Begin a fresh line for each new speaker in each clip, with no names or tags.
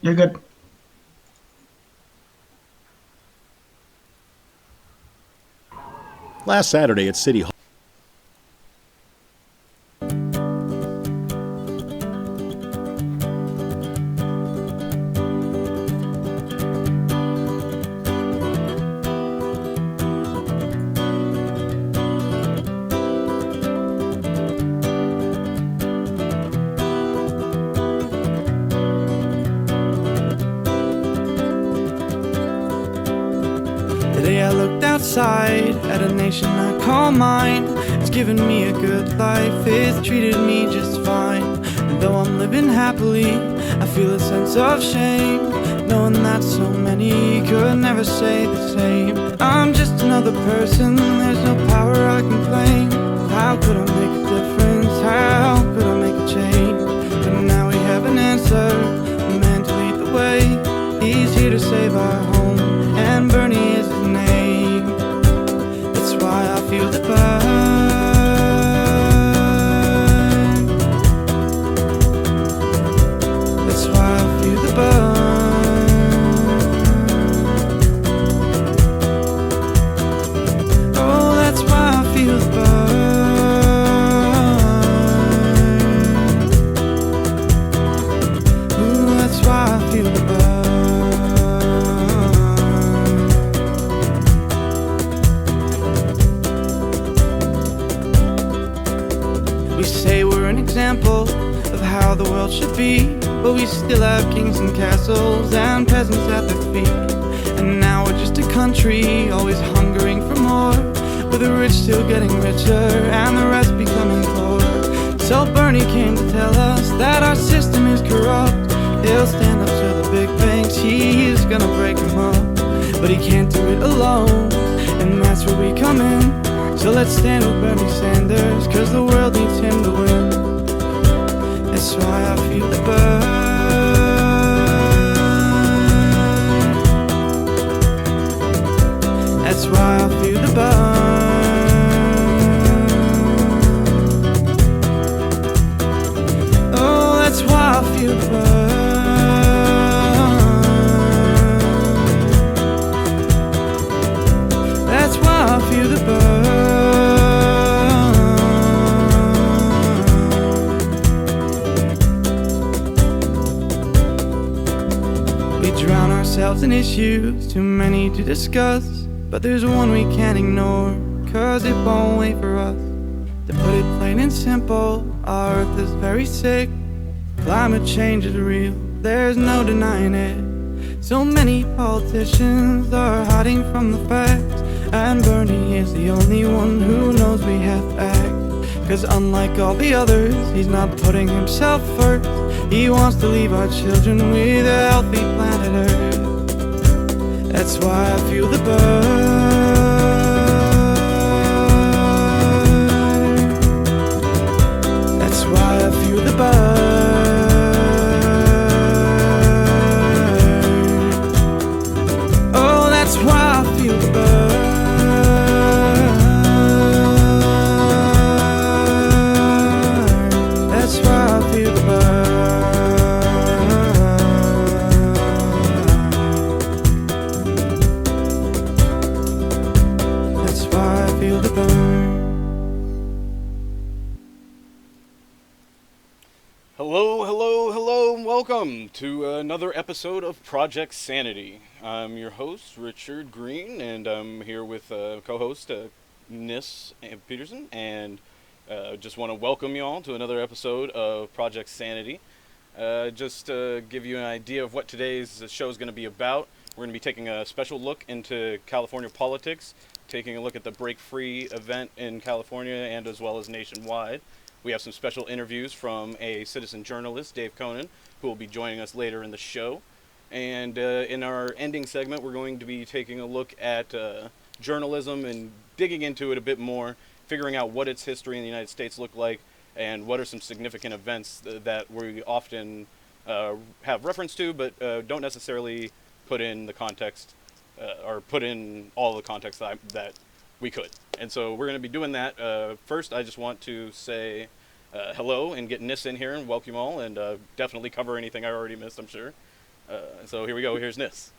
You're good.
Last Saturday at City Hall.
Today I looked outside at a nation I call mine. It's given me a good life, it's treated me just fine. And though I'm living happily, I feel a sense of shame, knowing that so many could never say the same. I'm just another person, there's no power I can claim. How could I make a difference? How could I make a change? But now we have an answer, a man to lead the way. He's here to save our home, and Bernie is his name. That's why I feel the burn. That's why I feel the burn. Oh, that's why I feel the burn. Ooh, that's why I feel the burn. We say we're an example of how the world should be, but we still have kings and castles and peasants at their feet. And now we're just a country always hungering for more, with the rich still getting richer and the rest becoming poor. So Bernie came to tell us that our system is corrupt. He'll stand up to the big banks, he's gonna break them up, but he can't do it alone, and that's where we come in. So let's stand with Bernie Sanders, cause the world needs him to win. That's why I feel the burn. That's why I feel the burn. Oh, that's why I feel the burn. That's why I feel the burn. We drown ourselves in issues, too many to discuss, but there's one we can't ignore, cause it won't wait for us. To put it plain and simple, our earth is very sick. Climate change is real, there's no denying it. So many politicians are hiding from the facts, and Bernie is the only one who knows we have to act. Cause unlike all the others, he's not putting himself first. He wants to leave our children with a healthy planet Earth. That's why I feel the burn. That's why I feel the burn. Oh, that's why I feel the burn. That's why I feel the burn. That's why I feel the burn.
Hello, hello, hello, and welcome to another episode of Project Sanity. I'm your host, Richard Green, and I'm here with co-host Nis Peterson, and just want to welcome you all to another episode of Project Sanity. Just to give you an idea of what today's show is going to be about, we're going to be taking a special look into California politics, taking a look at the Break Free event in California and as well as nationwide. We have some special interviews from a citizen journalist, Dave Conan, who will be joining us later in the show. And in our ending segment, we're going to be taking a look at journalism and digging into it a bit more, figuring out what its history in the United States looked like, and what are some significant events that we often have reference to, but don't necessarily put in the context, or put in all the context that we could. And so we're going to be doing that. First, I just want to say hello and get Nis in here and welcome you all, and definitely cover anything I already missed, I'm sure. So here we go. Here's Nis.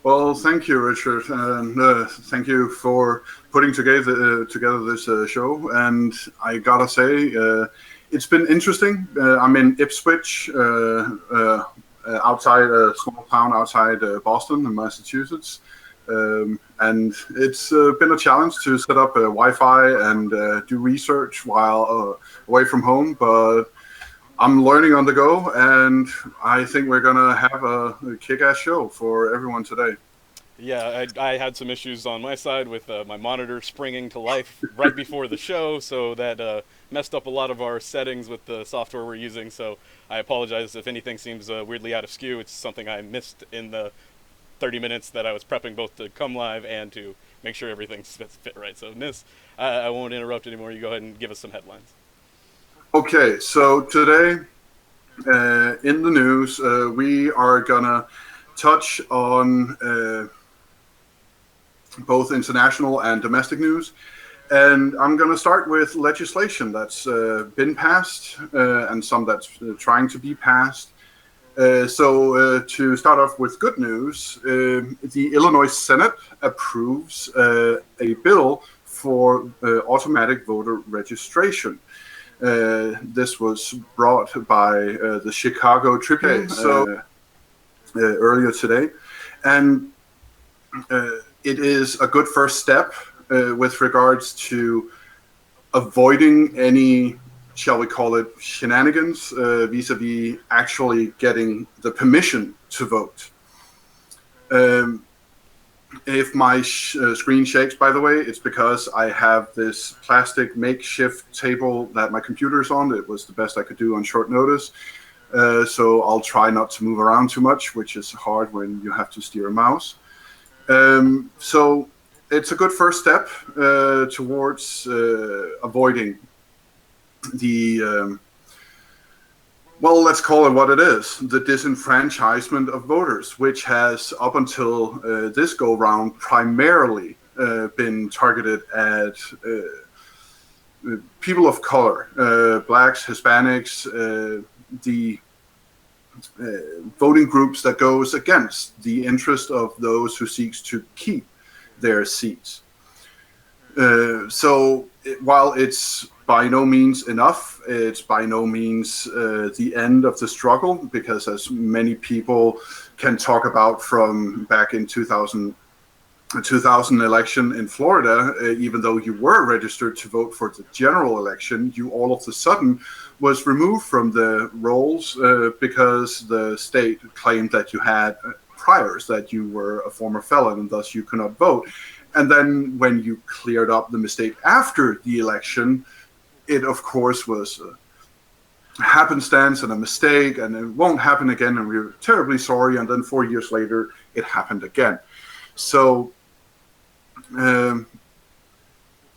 Well, thank you, Richard, and thank you for putting together this show. And I gotta say, it's been interesting. I'm in Ipswich, outside a small town outside Boston, in Massachusetts, and it's been a challenge to set up Wi-Fi and do research while away from home, but I'm learning on the go, and I think we're going to have a kick-ass show for everyone today.
Yeah, I had some issues on my side with my monitor springing to life right before the show, so that messed up a lot of our settings with the software we're using. So I apologize if anything seems weirdly out of skew. It's something I missed in the 30 minutes that I was prepping both to come live and to make sure everything's fit right. So Nis, I won't interrupt anymore. You go ahead and give us some headlines.
Okay, so today in the news, we are gonna touch on both international and domestic news, and I'm gonna start with legislation that's been passed and some that's trying to be passed. So to start off with good news, the Illinois Senate approves a bill for automatic voter registration. This was brought by the Chicago Tribune earlier today, and it is a good first step with regards to avoiding any, shall we call it, shenanigans vis-a-vis actually getting the permission to vote. If my screen shakes, by the way, it's because I have this plastic makeshift table that my computer's on. It was the best I could do on short notice. So I'll try not to move around too much, which is hard when you have to steer a mouse. So it's a good first step towards avoiding the well, let's call it what it is, the disenfranchisement of voters, which has, up until this go-round, primarily been targeted at people of color, blacks, Hispanics, the voting groups that goes against the interest of those who seeks to keep their seats. So while it's by no means enough, it's by no means the end of the struggle, because as many people can talk about from back in 2000 election in Florida, even though you were registered to vote for the general election, you all of a sudden was removed from the rolls because the state claimed that you had priors, that you were a former felon, and thus you could not vote. And then when you cleared up the mistake after the election, it of course was a happenstance and a mistake, and it won't happen again, and we're terribly sorry. And then 4 years later, it happened again. So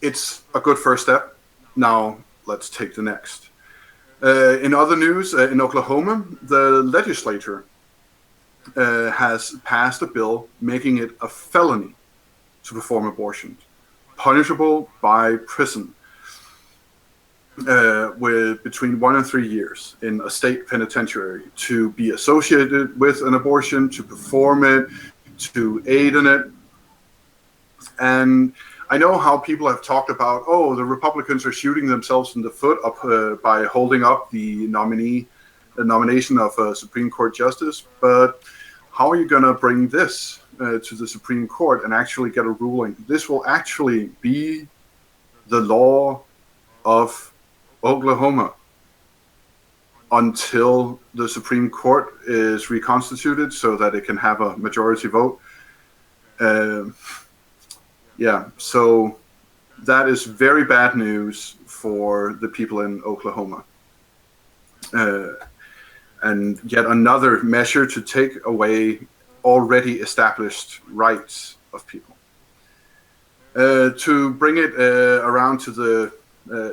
it's a good first step. Now let's take the next. In other news, in Oklahoma, the legislature has passed a bill making it a felony to perform abortions, punishable by prison with between 1 and 3 years in a state penitentiary, to be associated with an abortion, to perform it, to aid in it. And I know how people have talked about, oh, the Republicans are shooting themselves in the foot up by holding up the nomination of a Supreme Court justice. But how are you going to bring this to the Supreme Court and actually get a ruling? This will actually be the law of Oklahoma until the Supreme Court is reconstituted so that it can have a majority vote. Yeah, so that is very bad news for the people in Oklahoma. And yet another measure to take away already established rights of people. To bring it around to the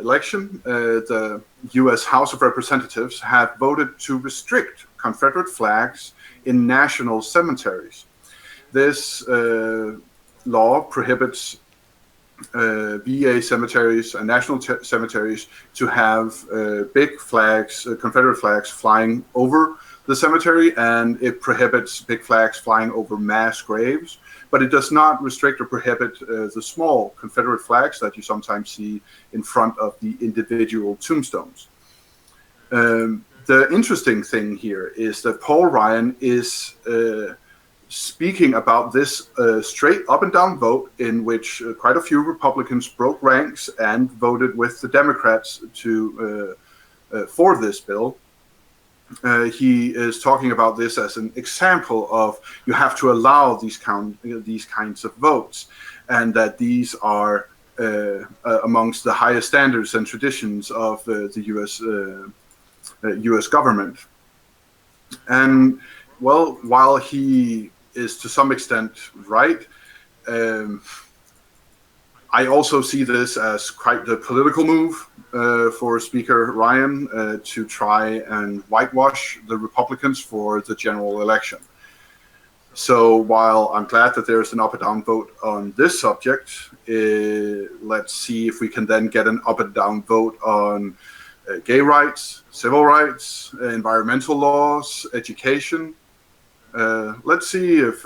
election, the U.S. House of Representatives have voted to restrict Confederate flags in national cemeteries. This law prohibits VA cemeteries and national cemeteries to have big flags, Confederate flags, flying over the cemetery, and it prohibits big flags flying over mass graves, but it does not restrict or prohibit the small Confederate flags that you sometimes see in front of the individual tombstones. The interesting thing here is that Paul Ryan is speaking about this straight up and down vote in which quite a few Republicans broke ranks and voted with the Democrats to for this bill. He is talking about this as an example of you have to allow these kinds of votes, and that these are amongst the highest standards and traditions of the U.S. government. And well, while he is to some extent right, I also see this as quite the political move for Speaker Ryan to try and whitewash the Republicans for the general election. So while I'm glad that there's an up and down vote on this subject, let's see if we can then get an up and down vote on gay rights, civil rights, environmental laws, education. Let's see if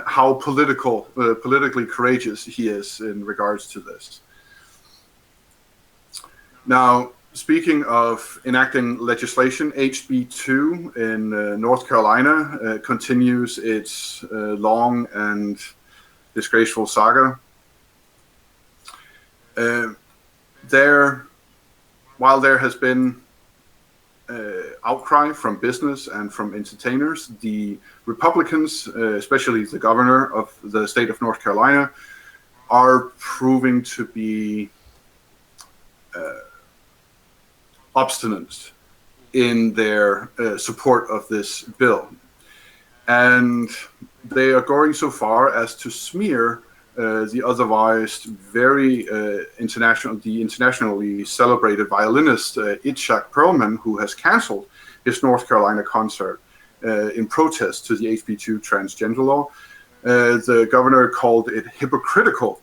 how politically courageous he is in regards to this. Now, speaking of enacting legislation, HB 2 in North Carolina continues its long and disgraceful saga. While there has been outcry from business and from entertainers, the Republicans, especially the governor of the state of North Carolina, are proving to be obstinate in their support of this bill. And they are going so far as to smear the otherwise very internationally celebrated violinist Itzhak Perlman, who has canceled his North Carolina concert in protest to the HB 2 transgender law. The governor called it hypocritical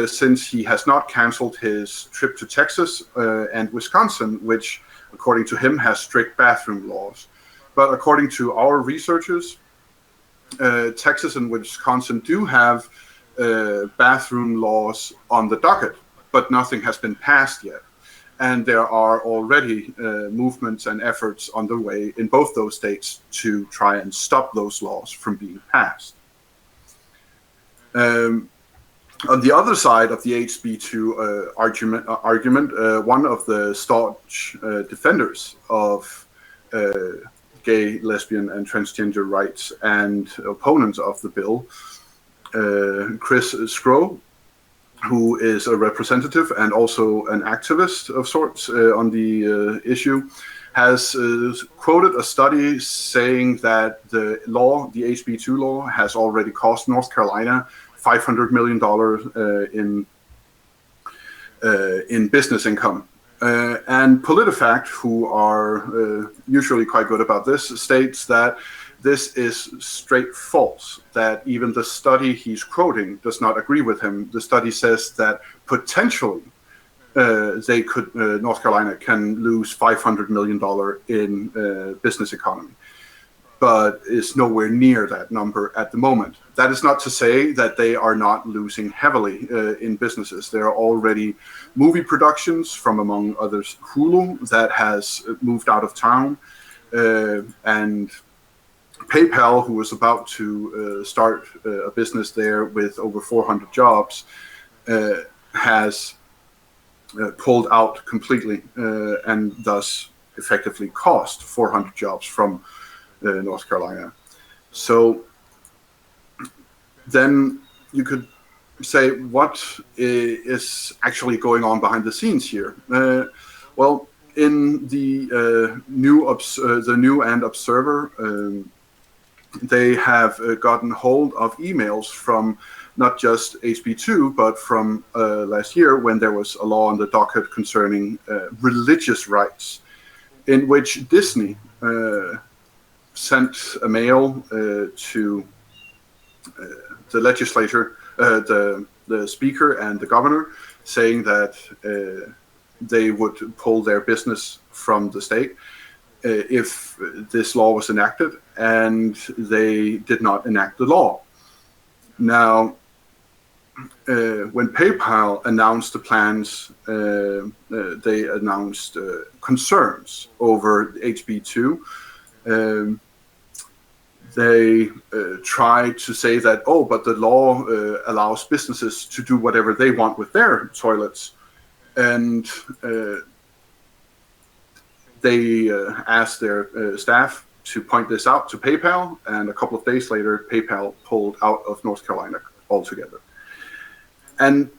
since he has not canceled his trip to Texas and Wisconsin, which, according to him, has strict bathroom laws. But according to our researchers, Texas and Wisconsin do have bathroom laws on the docket, but nothing has been passed yet. And there are already movements and efforts underway in both those states to try and stop those laws from being passed. On the other side of the HB 2 argument, one of the staunch defenders of gay, lesbian, and transgender rights and opponents of the bill, Chris Skro, who is a representative and also an activist of sorts on the issue, has quoted a study saying that the HB 2 law, has already cost North Carolina $500 million in business income. And PolitiFact, who are usually quite good about this, states that this is straight false, that even the study he's quoting does not agree with him. The study says that potentially North Carolina can lose $500 million in business economy, but is nowhere near that number at the moment. That is not to say that they are not losing heavily in businesses. There are already movie productions from, among others, Hulu, that has moved out of town, and PayPal, who was about to start a business there with over 400 jobs, has pulled out completely and thus effectively cost 400 jobs from North Carolina. So then you could say, what is actually going on behind the scenes here? Well, in the New and Observer, they have gotten hold of emails from not just HB 2, but from last year, when there was a law on the docket concerning religious rights, in which Disney sent a mail to the legislature, the the speaker and the governor, saying that they would pull their business from the state if this law was enacted, and they did not enact the law. Now, when PayPal announced the plans, they announced concerns over HB2. They tried to say that, oh, but the law allows businesses to do whatever they want with their toilets. And they asked their staff to point this out to PayPal, and a couple of days later, PayPal pulled out of North Carolina altogether. And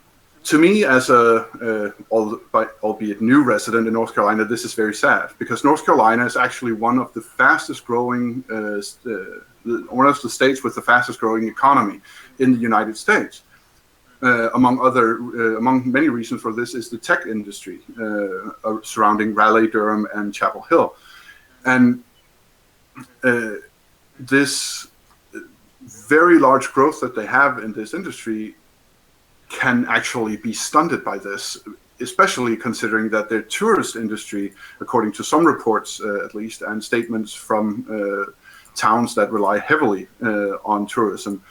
to me, as a albeit new resident in North Carolina, this is very sad, because North Carolina is actually one of the fastest growing, one of the states with the fastest growing economy in the United States. Among many reasons for this is the tech industry surrounding Raleigh, Durham, and Chapel Hill. And this very large growth that they have in this industry can actually be stunted by this, especially considering that their tourist industry, according to some reports at least, and statements from towns that rely heavily on tourism,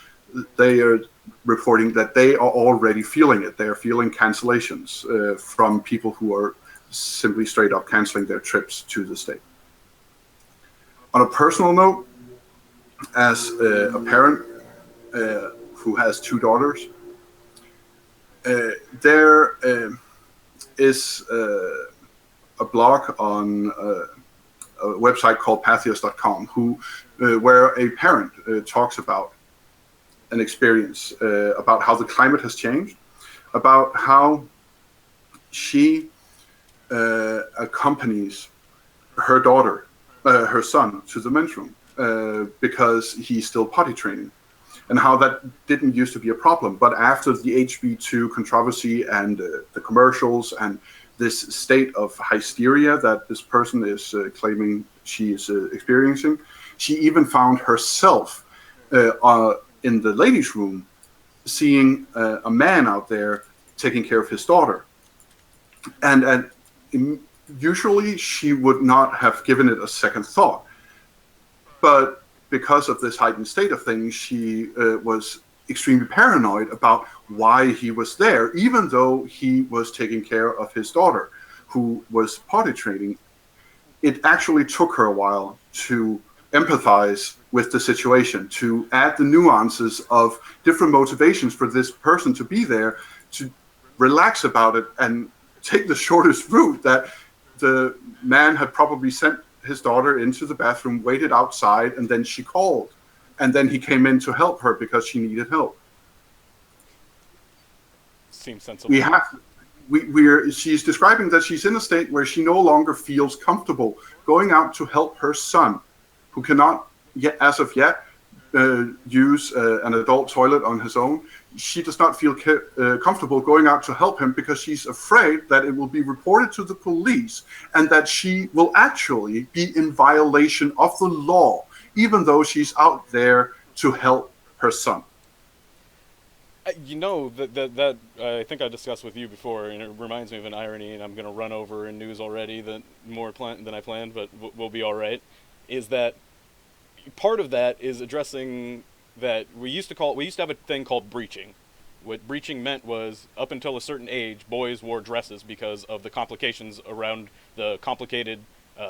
they are reporting that they are already feeling it. They are feeling cancellations from people who are simply straight up canceling their trips to the state. On a personal note, as a parent who has two daughters, there is a blog on a website called Patheos.com where a parent talks about an experience about how the climate has changed, about how she accompanies her son to the men's room because he's still potty training, and how that didn't used to be a problem. But after the HB2 controversy and the commercials and this state of hysteria that this person is claiming she is experiencing, she even found herself in the ladies' room, seeing a man out there taking care of his daughter. And usually she would not have given it a second thought. But because of this heightened state of things, she was extremely paranoid about why he was there, even though he was taking care of his daughter, who was potty training. It actually took her a while to empathize with the situation, to add the nuances of different motivations for this person to be there, to relax about it and take the shortest route, that the man had probably sent his daughter into the bathroom, waited outside, and then she called. And then he came in to help her because she needed help.
Seems sensible.
She's describing that she's in a state where she no longer feels comfortable going out to help her son, who cannot yet, as of yet, use an adult toilet on his own. She does not feel comfortable going out to help him because she's afraid that it will be reported to the police and that she will actually be in violation of the law, even though she's out there to help her son.
You know, that I think I discussed with you before, and it reminds me of an irony, and I'm going to run over in news already than I planned, but we'll be all right, is that part of that is addressing that we used to have a thing called breaching. What breaching meant was, up until a certain age, boys wore dresses because of the complications around the complicated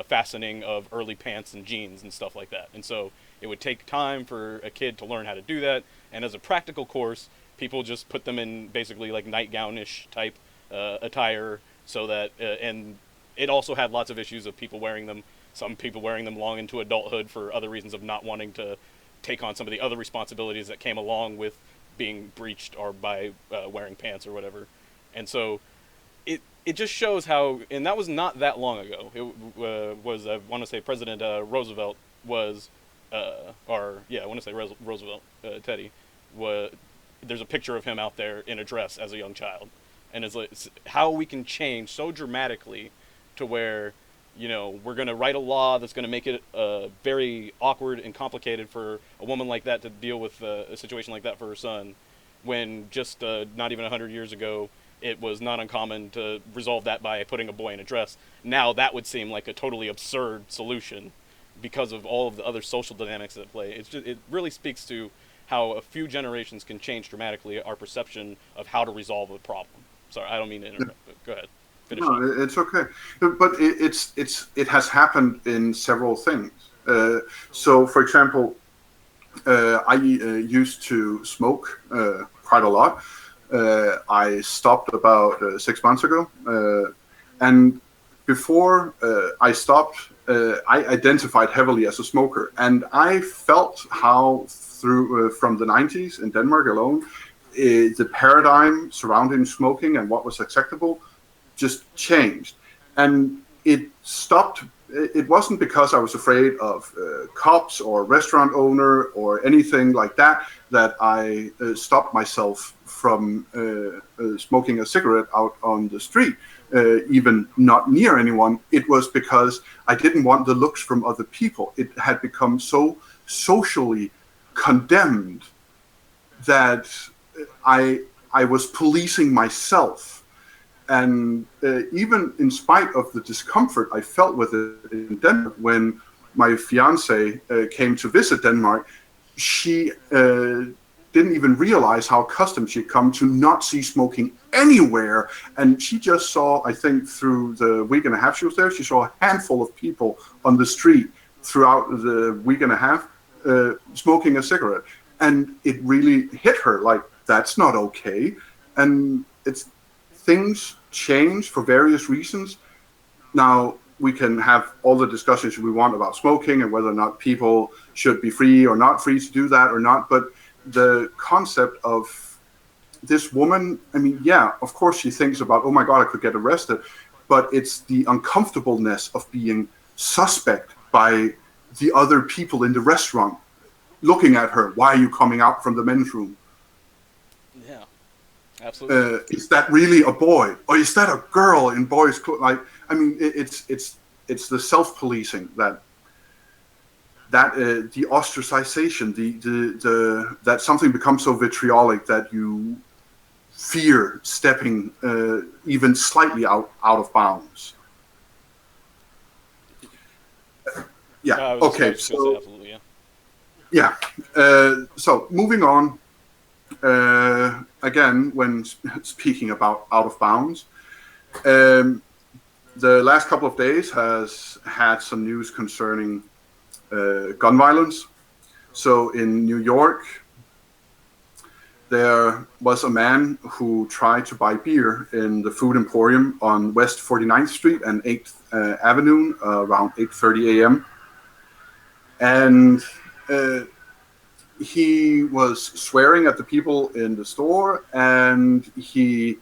fastening of early pants and jeans and stuff like that. And so it would take time for a kid to learn how to do that, and as a practical course, people just put them in basically like nightgown-ish type attire, so that and it also had lots of issues of people wearing them, some people wearing them long into adulthood for other reasons of not wanting to take on some of the other responsibilities that came along with being breached or by wearing pants or whatever. And so it just shows how, and that was not that long ago. It was, I want to say President Roosevelt was, Roosevelt, Teddy, there's a picture of him out there in a dress as a young child. And it's how we can change so dramatically to where, you know, we're going to write a law that's going to make it very awkward and complicated for a woman like that to deal with a situation like that for her son. when just not even 100 years ago it was not uncommon to resolve that by putting a boy in a dress. Now that would seem like a totally absurd solution because of all of the other social dynamics at play. It really speaks to how a few generations can change dramatically our perception of how to resolve a problem. Sorry, I don't mean to interrupt, but go ahead. Finish
No,
up.
it's okay, but it has happened in several things. So, for example, I used to smoke quite a lot. I stopped about 6 months ago, and before I stopped, I identified heavily as a smoker, and I felt how through from the 90s in Denmark alone, the paradigm surrounding smoking and what was acceptable just changed, and it stopped. It wasn't because I was afraid of cops or restaurant owner or anything like that that I stopped myself from smoking a cigarette out on the street, even not near anyone. It was because I didn't want the looks from other people. It had become so socially condemned that I was policing myself. And even in spite of the discomfort I felt with it in Denmark, when my fiance came to visit Denmark, she didn't even realize how accustomed she'd come to not see smoking anywhere. And she just saw, I think through the week and a half she was there, she saw a handful of people on the street throughout the week and a half smoking a cigarette. And it really hit her like, that's not okay. And things change for various reasons. Now, we can have all the discussions we want about smoking and whether or not people should be free or not free to do that or not. But the concept of this woman, I mean, yeah, of course she thinks about, oh my God, I could get arrested. But it's the uncomfortableness of being suspect by the other people in the restaurant looking at her. Why are you coming out from the men's room?
Yeah. Absolutely.
Is that really a boy, or is that a girl in boys' clothes? Like, I mean, it's the self-policing that the ostracization, the that something becomes so vitriolic that you fear stepping even slightly out of bounds. Yeah. Okay. So
absolutely, yeah.
Yeah. So moving on. Again, when speaking about out of bounds, the last couple of days has had some news concerning gun violence. So in New York, there was a man who tried to buy beer in the Food Emporium on West 49th Street and 8th Avenue around 8:30 a.m. And he was swearing at the people in the store, and he,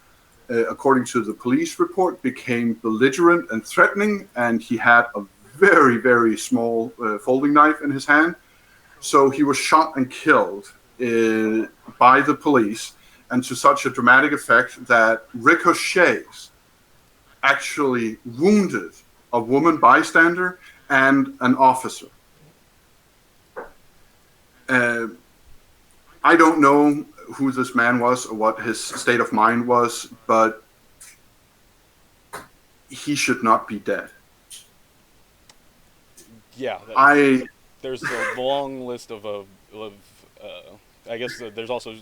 according to the police report, became belligerent and threatening, and he had a very, very small folding knife in his hand. So he was shot and killed by the police, and to such a dramatic effect that ricochets actually wounded a woman bystander and an officer. I don't know who this man was or what his state of mind was, but he should not be dead.
Yeah, there's a long list of I guess there's also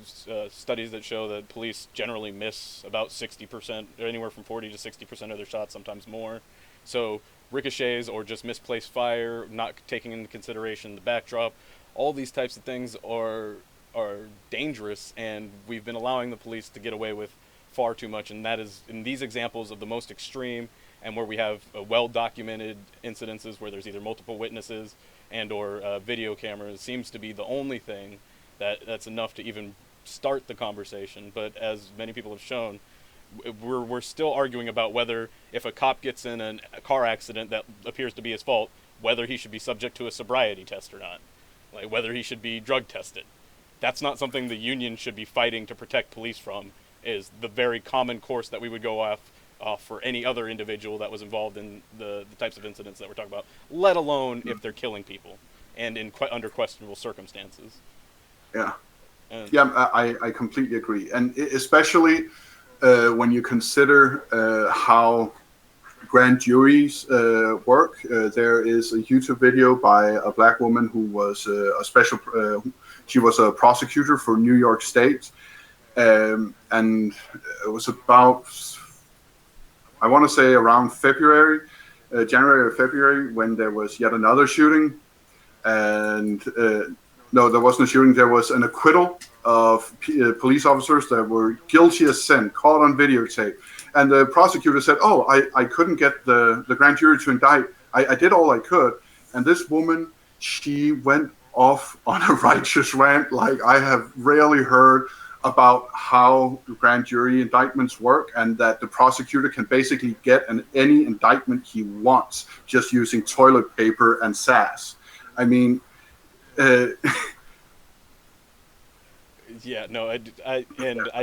studies that show that police generally miss about 60%, anywhere from 40 to 60% of their shots, sometimes more. So ricochets or just misplaced fire, not taking into consideration the backdrop, all these types of things are dangerous, and we've been allowing the police to get away with far too much. And that is, in these examples of the most extreme, and where we have well-documented incidences where there's either multiple witnesses and or video cameras, seems to be the only thing that's enough to even start the conversation. But as many people have shown, we're still arguing about whether, if a cop gets in a car accident that appears to be his fault, whether he should be subject to a sobriety test or not, like whether he should be drug tested. That's not something the union should be fighting to protect police from, is the very common course that we would go off for any other individual that was involved in the types of incidents that we're talking about, let alone if they're killing people and under questionable circumstances.
Yeah.
And
Yeah, I completely agree, and especially when you consider how grand juries work. There is a YouTube video by a black woman who was she was a prosecutor for New York State, and it was about, I want to say around February, January or February, when there was yet another shooting. And no, there wasn't a shooting. There was an acquittal of police officers that were guilty as sin, caught on videotape. And the prosecutor said, "Oh, I couldn't get the grand jury to indict. I did all I could." And this woman, she went off on a righteous rant like I have rarely heard about how grand jury indictments work, and that the prosecutor can basically get any indictment he wants just using toilet paper and sass. I mean,
yeah, no, I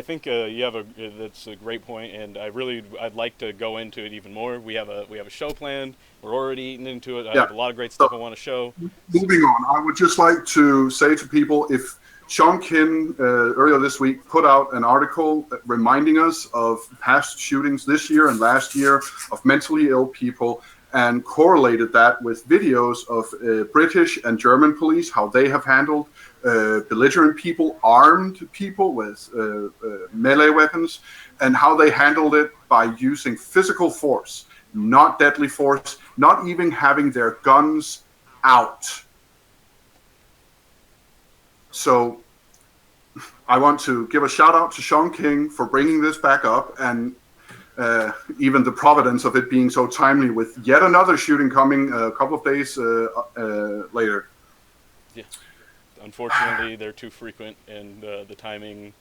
think you have that's a great point, and I'd like to go into it even more. We have a show planned. We're already eating into it. I
yeah.
have a lot of great
So,
stuff I want to show.
moving on, I would just like to say to people, if Sean Kin earlier this week put out an article reminding us of past shootings this year and last year of mentally ill people, and correlated that with videos of British and German police, how they have handled belligerent people, armed people with melee weapons, and how they handled it by using physical force, not deadly force, not even having their guns out. So I want to give a shout out to Sean King for bringing this back up, and even the providence of it being so timely with yet another shooting coming a couple of days later.
Yeah, unfortunately, they're too frequent, and the timing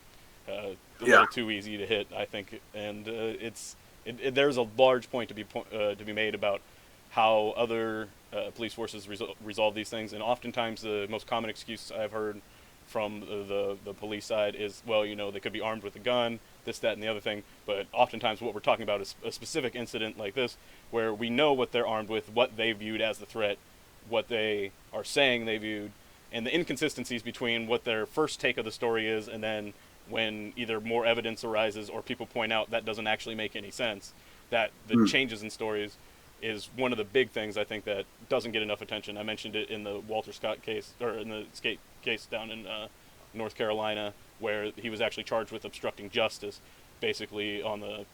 a little too easy to hit, I think. And there's a large point to be made about how other police forces resolve these things, and oftentimes the most common excuse I've heard from the police side is, well, they could be armed with a gun, this, that, and the other thing. But oftentimes what we're talking about is a specific incident like this, where we know what they're armed with, what they viewed as the threat, what they are saying they viewed, and the inconsistencies between what their first take of the story is, and then when either more evidence arises or people point out that doesn't actually make any sense, that the changes in stories is one of the big things I think that doesn't get enough attention. I mentioned it in the Walter Scott case, or in the Skate case down in North Carolina, where he was actually charged with obstructing justice, basically on the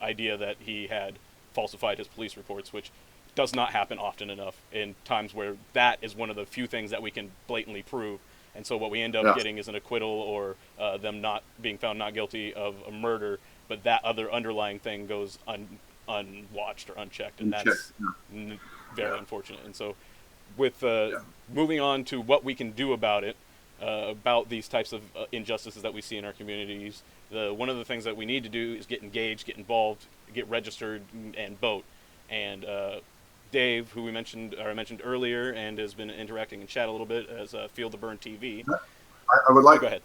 idea that he had falsified his police reports, which does not happen often enough in times where that is one of the few things that we can blatantly prove. And so what we end up getting is an acquittal, or them not being found not guilty of a murder, but that other underlying thing goes unwatched or unchecked, and that's very unfortunate. And so with moving on to what we can do about it, about these types of injustices that we see in our communities, one of the things that we need to do is get engaged, get involved, get registered, and vote. And Dave, who I mentioned earlier, and has been interacting in chat a little bit as Feel the Burn TV.
I would like.
Go ahead.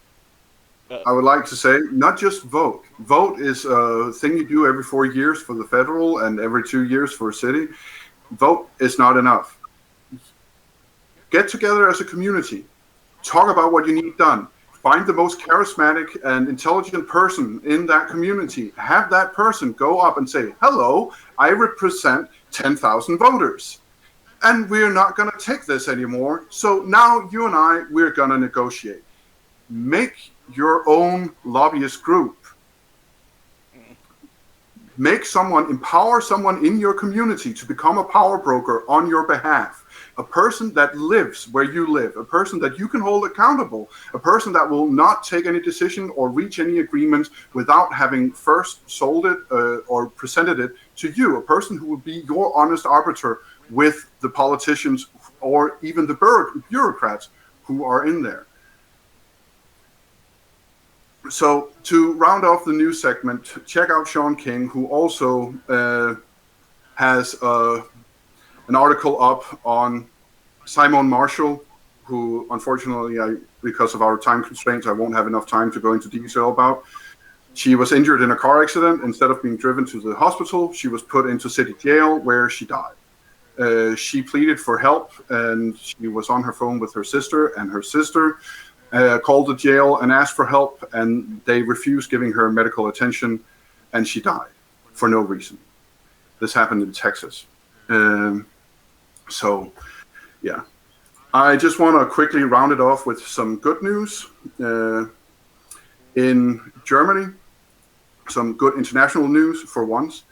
I would like to say, not just vote. Vote is a thing you do every 4 years for the federal and every 2 years for a city. Vote is not enough. Get together as a community. Talk about what you need done. Find the most charismatic and intelligent person in that community. Have that person go up and say, "Hello, I represent 10,000 voters. And we're not going to take this anymore. So now you and I, we're going to negotiate." Make your own lobbyist group. Empower someone in your community to become a power broker on your behalf. A person that lives where you live, a person that you can hold accountable, a person that will not take any decision or reach any agreement without having first sold it or presented it to you, a person who will be your honest arbiter with the politicians or even the bureaucrats who are in there. So to round off the news segment, check out Sean King, who also has an article up on Symone Marshall, who unfortunately, because of our time constraints, I won't have enough time to go into detail about. She was injured in a car accident. Instead of being driven to the hospital, she was put into city jail where she died. She pleaded for help, and she was on her phone with her sister, and her sister called the jail and asked for help, and they refused giving her medical attention, and she died for no reason. This happened in Texas. So, yeah. I just want to quickly round it off with some good news. In Germany, some good international news for once.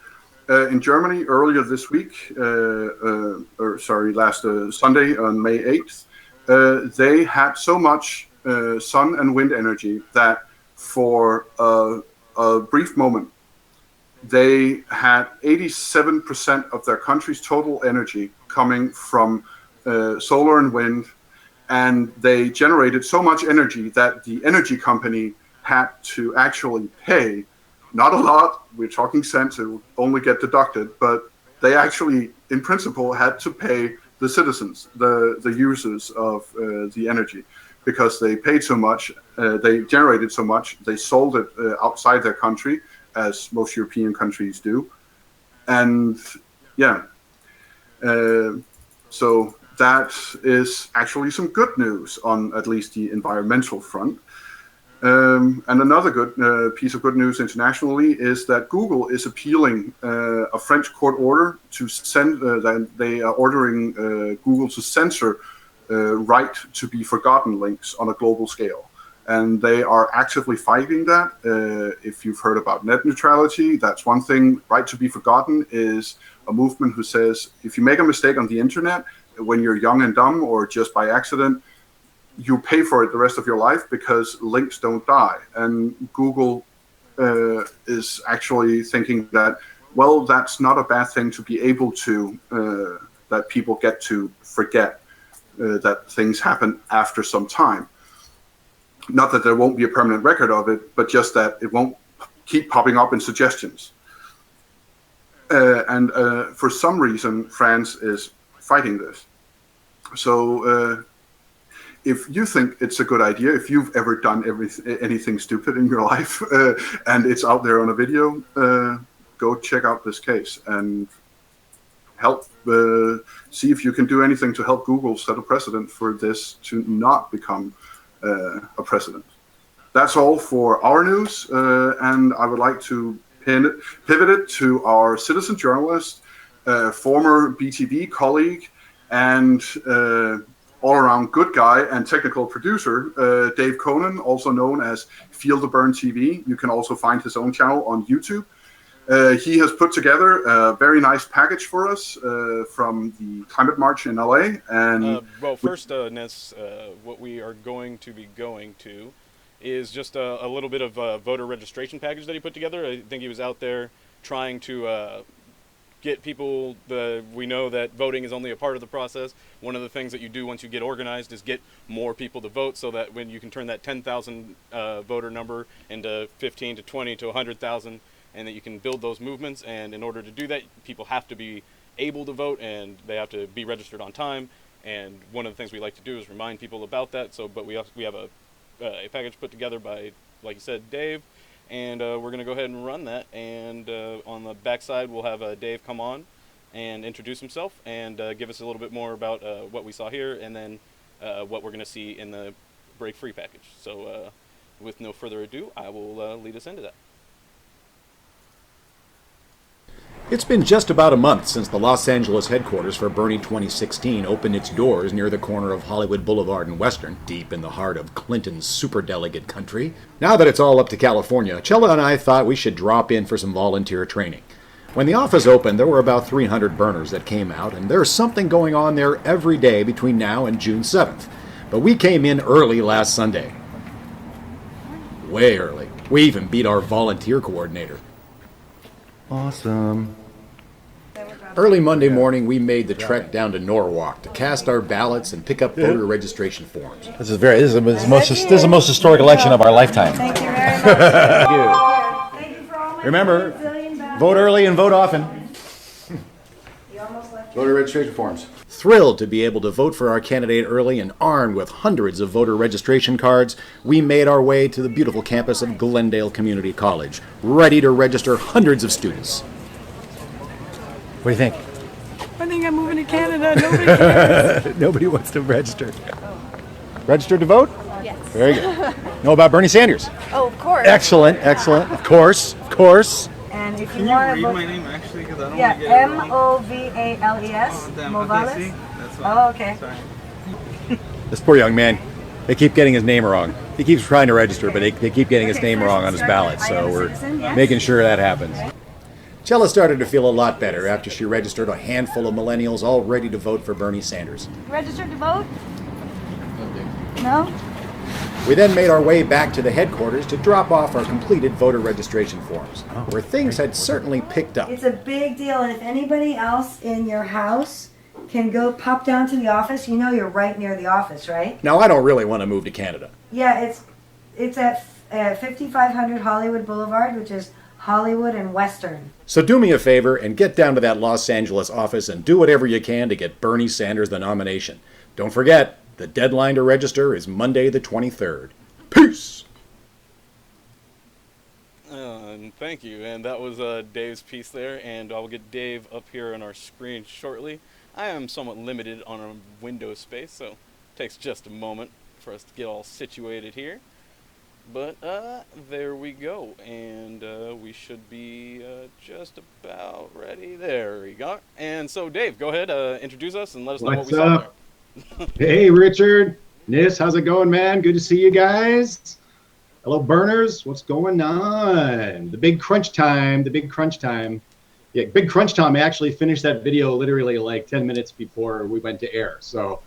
In Germany, earlier this week, last Sunday on May 8th, they had so much sun and wind energy that for a brief moment, they had 87% of their country's total energy coming from solar and wind, and they generated so much energy that the energy company had to actually pay, not a lot, we're talking cents, it would only get deducted, but they actually, in principle, had to pay the citizens, the users of the energy, because they paid so much, they generated so much, they sold it outside their country, as most European countries do. And yeah, so that is actually some good news on at least the environmental front. And another good piece of good news internationally is that Google is appealing a French court order to send, that they are ordering Google to censor right to be forgotten links on a global scale. And they are actively fighting that. If you've heard about net neutrality, that's one thing. Right to be forgotten is a movement who says, if you make a mistake on the internet, when you're young and dumb or just by accident, you pay for it the rest of your life because links don't die. And Google is actually thinking that, well, that's not a bad thing to be able to, that people get to forget that things happen after some time. Not that there won't be a permanent record of it, but just that it won't keep popping up in suggestions. And for some reason, France is fighting this. So if you think it's a good idea, if you've ever done anything stupid in your life and it's out there on a video, go check out this case and help see if you can do anything to help Google set a precedent for this to not become a precedent. That's all for our news, and I would like to pivot it to our citizen journalist, former BTV colleague, and all-around good guy and technical producer, Dave Conan, also known as Feel the Burn TV. You can also find his own channel on YouTube. He has put together a very nice package for us from the Climate March in LA. And
well, first, Ness, what we are going to be going to is just a little bit of a voter registration package that he put together. I think he was out there trying to get people, we know that voting is only a part of the process. One of the things that you do once you get organized is get more people to vote so that when you can turn that 10,000 voter number into 15 to 20 to 100,000, and that you can build those movements. And in order to do that, people have to be able to vote and they have to be registered on time. And one of the things we like to do is remind people about that. So, but we have a package put together by, like you said, Dave, and we're going to go ahead and run that. And on the backside, we'll have Dave come on and introduce himself and give us a little bit more about what we saw here and then what we're going to see in the Break Free package. So with no further ado, I will lead us into that.
It's been just about a month since the Los Angeles headquarters for Bernie 2016 opened its doors near the corner of Hollywood Boulevard and Western, deep in the heart of Clinton's superdelegate country. Now that it's all up to California, Chella and I thought we should drop in for some volunteer training. When the office opened, there were about 300 burners that came out, and there's something going on there every day between now and June 7th. But we came in early last Sunday. Way early. We even beat our volunteer coordinator.
Awesome.
Early Monday morning, we made the trek down to Norwalk to cast our ballots and pick up voter registration forms.
This is the most historic election of our lifetime.
Thank you very much. Thank you for all my
Remember,
bazillion
vote early and vote often.
You almost left
Voter registration forms. Thrilled to be able to vote for our candidate early and armed with hundreds of voter registration cards, we made our way to the beautiful campus of Glendale Community College, ready to register hundreds of students.
What do you think?
I think I'm moving to Canada. Nobody cares.
Nobody wants to register. Registered to vote?
Yes.
Very good. Know about Bernie Sanders?
Oh, of course.
Excellent, excellent. Of course, of course.
And if you
Can you
want
read
to vote,
my name actually? Because I don't
yeah,
want to get it wrong.
Movales.
Oh, damn.
Movales.
Okay, see? That's why.
Oh, okay.
Sorry.
This poor young man, they keep getting his name wrong. He keeps trying to register, but they keep getting his name wrong on his ballot, so we're making sure that happens. Chella started to feel a lot better after she registered a handful of millennials all ready to vote for Bernie Sanders.
Registered to vote? No?
We then made our way back to the headquarters to drop off our completed voter registration forms, where things had certainly picked up.
It's a big deal, and if anybody else in your house can go pop down to the office, you know you're right near the office, right?
Now, I don't really want to move to Canada.
Yeah, it's at 5500 Hollywood Boulevard, which is Hollywood and Western.
So do me a favor and get down to that Los Angeles office and do whatever you can to get Bernie Sanders the nomination. Don't forget, the deadline to register is Monday the 23rd. Peace!
Thank you. And that was Dave's piece there, and I'll get Dave up here on our screen shortly. I am somewhat limited on our window space, so it takes just a moment for us to get all situated here. But there we go, and we should be just about ready. There we go. And so, Dave, go ahead, introduce us and let us know what we saw there.
Hey, Richard, Nis, how's it going, man? Good to see you guys. Hello, burners. What's going on? The big crunch time. Yeah, big crunch time. I actually finished that video literally like 10 minutes before we went to air. So.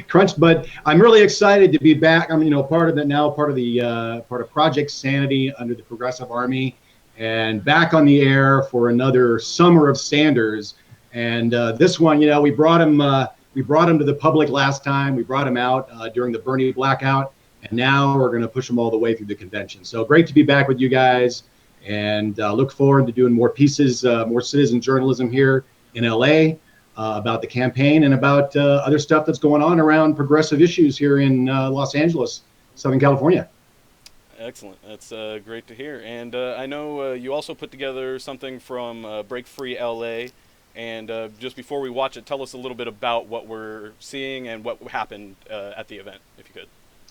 Crunch, but I'm really excited to be back. I'm, part of it now, part of Project Sanity under the Progressive Army, and back on the air for another summer of Sanders. And this one, we brought him to the public last time. We brought him out during the Bernie blackout, and now we're going to push him all the way through the convention. So great to be back with you guys, and look forward to doing more pieces, more citizen journalism here in LA. About the campaign and about other stuff that's going on around progressive issues here in Los Angeles, Southern California.
Excellent. That's great to hear. And I know you also put together something from Break Free LA. And just before we watch it, tell us a little bit about what we're seeing and what happened at the event, if you could.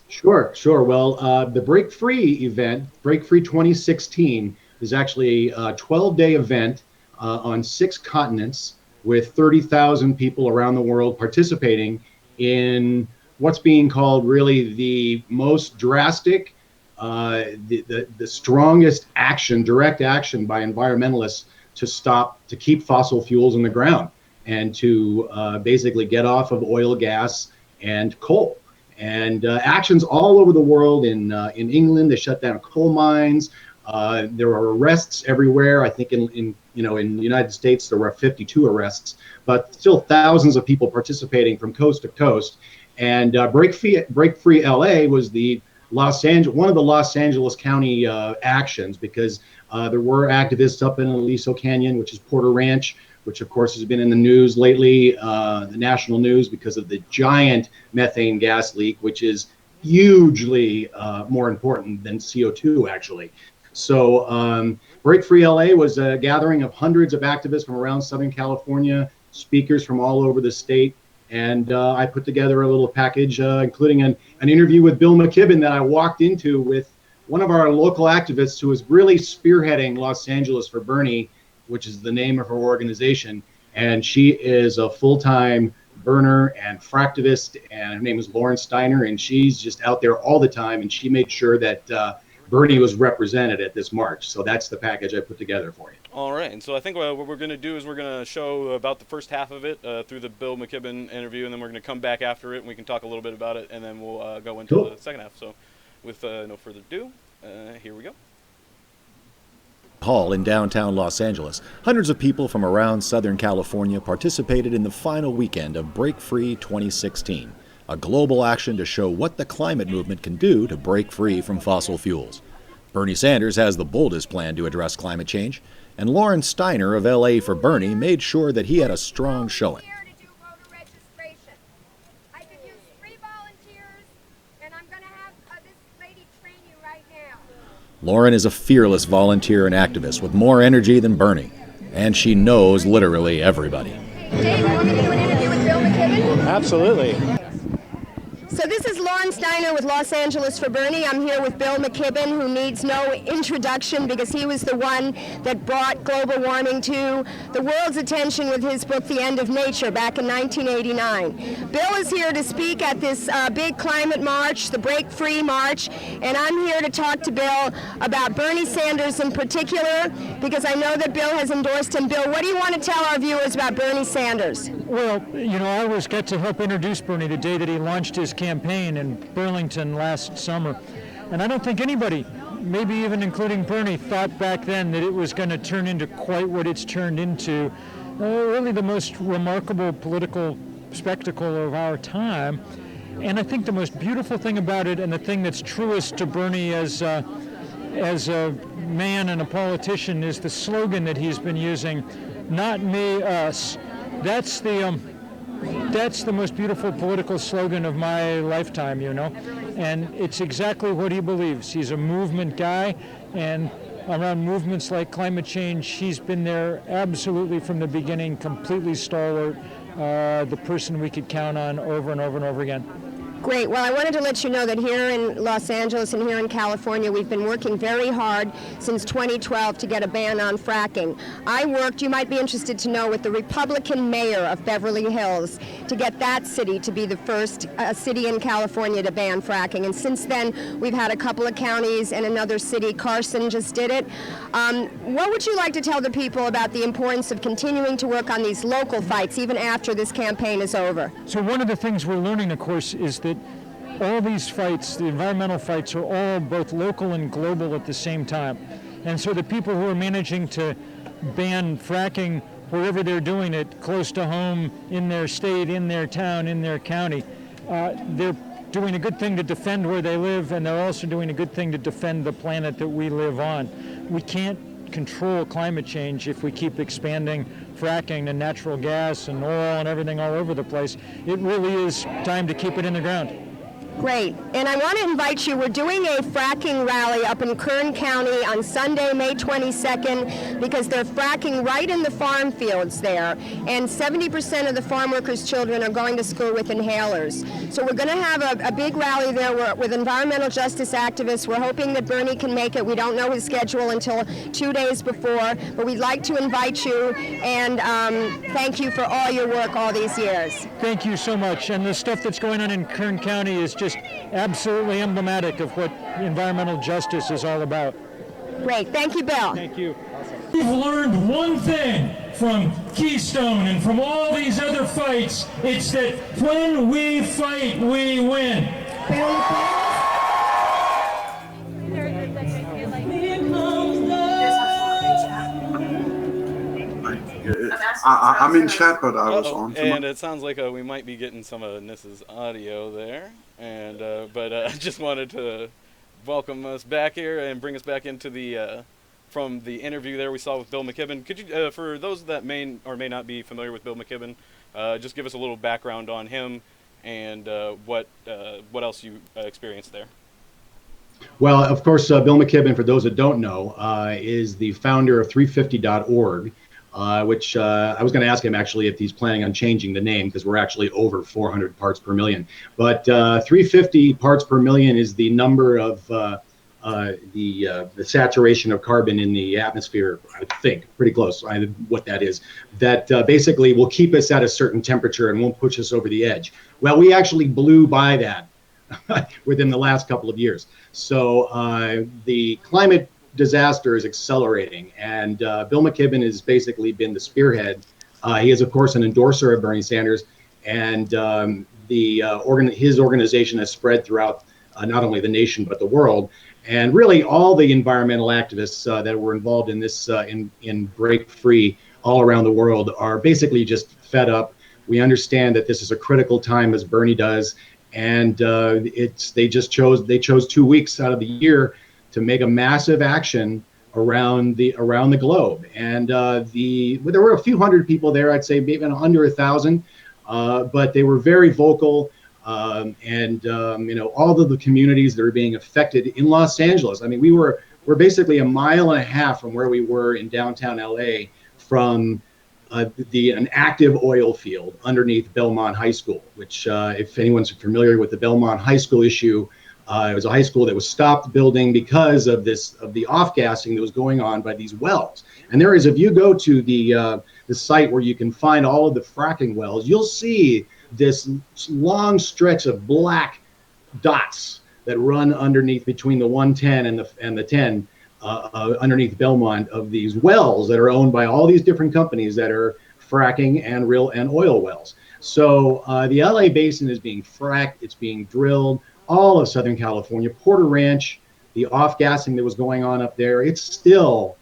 Sure. Well, the Break Free event, Break Free 2016, is actually a 12-day event on 6 continents, with 30,000 people around the world participating in what's being called really the most drastic, the strongest action, direct action by environmentalists to keep fossil fuels in the ground and to basically get off of oil, gas, and coal. And actions all over the world. In England, they shut down coal mines. There are arrests everywhere. I think in the United States, there were 52 arrests, but still thousands of people participating from coast to coast. And Break Free LA was one of the Los Angeles County actions, because there were activists up in Aliso Canyon, which is Porter Ranch, which of course has been in the news lately, the national news, because of the giant methane gas leak, which is hugely more important than CO2 actually. So Break Free LA was a gathering of hundreds of activists from around Southern California, speakers from all over the state. And I put together a little package, including an interview with Bill McKibben that I walked into with one of our local activists who is really spearheading Los Angeles for Bernie, which is the name of her organization. And she is a full-time burner and fractivist, and her name is Lauren Steiner, and she's just out there all the time, and she made sure that Bernie was represented at this march. So that's the package I put together for you.
All right, and so I think what we're going to do is we're going to show about the first half of it through the Bill McKibben interview, and then we're going to come back after it, and we can talk a little bit about it, and then we'll go into the second half. So with no further ado, here we go.
Hall in downtown Los Angeles, hundreds of people from around Southern California participated in the final weekend of Break Free 2016, a global action to show what the climate movement can do to break free from fossil fuels. Bernie Sanders has the boldest plan to address climate change, and Lauren Steiner of LA for Bernie made sure that he had a strong showing. Lauren is a fearless volunteer and activist with more energy than Bernie, and she knows literally everybody.
Dave, you want me to do an interview with Bill McKibben?
Absolutely.
So this is Lauren Steiner with Los Angeles for Bernie. I'm here with Bill McKibben, who needs no introduction because he was the one that brought global warming to the world's attention with his book, The End of Nature, back in 1989. Bill is here to speak at this big climate march, the Break Free March, and I'm here to talk to Bill about Bernie Sanders in particular, because I know that Bill has endorsed him. Bill, what do you want to tell our viewers about Bernie Sanders?
Well, you know, I always got to help introduce Bernie the day that he launched his campaign in Burlington last summer. And I don't think anybody, maybe even including Bernie, thought back then that it was going to turn into quite what it's turned into. Really the most remarkable political spectacle of our time. And I think the most beautiful thing about it, and the thing that's truest to Bernie as a man and a politician, is the slogan that he's been using, "Not me, us." That's the most beautiful political slogan of my lifetime, you know, and it's exactly what he believes. He's a movement guy, and around movements like climate change, he's been there absolutely from the beginning, completely stalwart, the person we could count on over and over and over again.
Great. Well, I wanted to let you know that here in Los Angeles and here in California, we've been working very hard since 2012 to get a ban on fracking. I worked, you might be interested to know, with the Republican mayor of Beverly Hills to get that city to be the first city in California to ban fracking. And since then, we've had a couple of counties and another city. Carson just did it. What would you like to tell the people about the importance of continuing to work on these local fights even after this campaign is over?
So one of the things we're learning, of course, is that all these fights, the environmental fights, are all both local and global at the same time. And so the people who are managing to ban fracking wherever they're doing it, close to home, in their state, in their town, in their county, they're doing a good thing to defend where they live, and they're also doing a good thing to defend the planet that we live on. We can't control climate change if we keep expanding fracking and natural gas and oil and everything all over the place. It really is time to keep it in the ground.
Great. And I want to invite you, we're doing a fracking rally up in Kern County on Sunday, May 22nd, because they're fracking right in the farm fields there. And 70% of the farm workers' children are going to school with inhalers. So we're going to have a big rally there with environmental justice activists. We're hoping that Bernie can make it. We don't know his schedule until 2 days before, but we'd like to invite you, and thank you for all your work all these years.
Thank you so much. And the stuff that's going on in Kern County is just absolutely emblematic of what environmental justice is all about.
Great. Thank you, Bill.
Thank you.
We've learned one thing from Keystone and from all these other fights. It's that when we fight, we win.
I'm in chat, but I was on.
And it sounds like we might be getting some of Niss's audio there. And but I just wanted to welcome us back here and bring us back into the from the interview there we saw with Bill McKibben. Could you, for those that may or may not be familiar with Bill McKibben, just give us a little background on him and what else you experienced there?
Well, of course, Bill McKibben, for those that don't know, is the founder of 350.org. Which I was going to ask him actually if he's planning on changing the name, because we're actually over 400 parts per million. But 350 parts per million is the number of the saturation of carbon in the atmosphere, I think, pretty close, what that is, that basically will keep us at a certain temperature and won't push us over the edge. Well, we actually blew by that within the last couple of years. So the climate disaster is accelerating, and Bill McKibben has basically been the spearhead. He is, of course, an endorser of Bernie Sanders, and his organization has spread throughout not only the nation but the world. And really, all the environmental activists that were involved in this in Break Free all around the world are basically just fed up. We understand that this is a critical time, as Bernie does, and they chose 2 weeks out of the year to make a massive action around the globe. And there were a few hundred people there, I'd say even under 1,000, but they were very vocal. All of the communities that are being affected in Los Angeles. I mean, we're basically a mile and a half from where we were in downtown LA from an active oil field underneath Belmont High School, which if anyone's familiar with the Belmont High School issue, it was a high school that was stopped building because of the off-gassing that was going on by these wells. And there is, if you go to the site where you can find all of the fracking wells, you'll see this long stretch of black dots that run underneath between the 110 and the 10 underneath Belmont, of these wells that are owned by all these different companies that are fracking and oil wells. So the LA basin is being fracked, it's being drilled. All of Southern California, Porter Ranch, the off-gassing that was going on up there, it's still,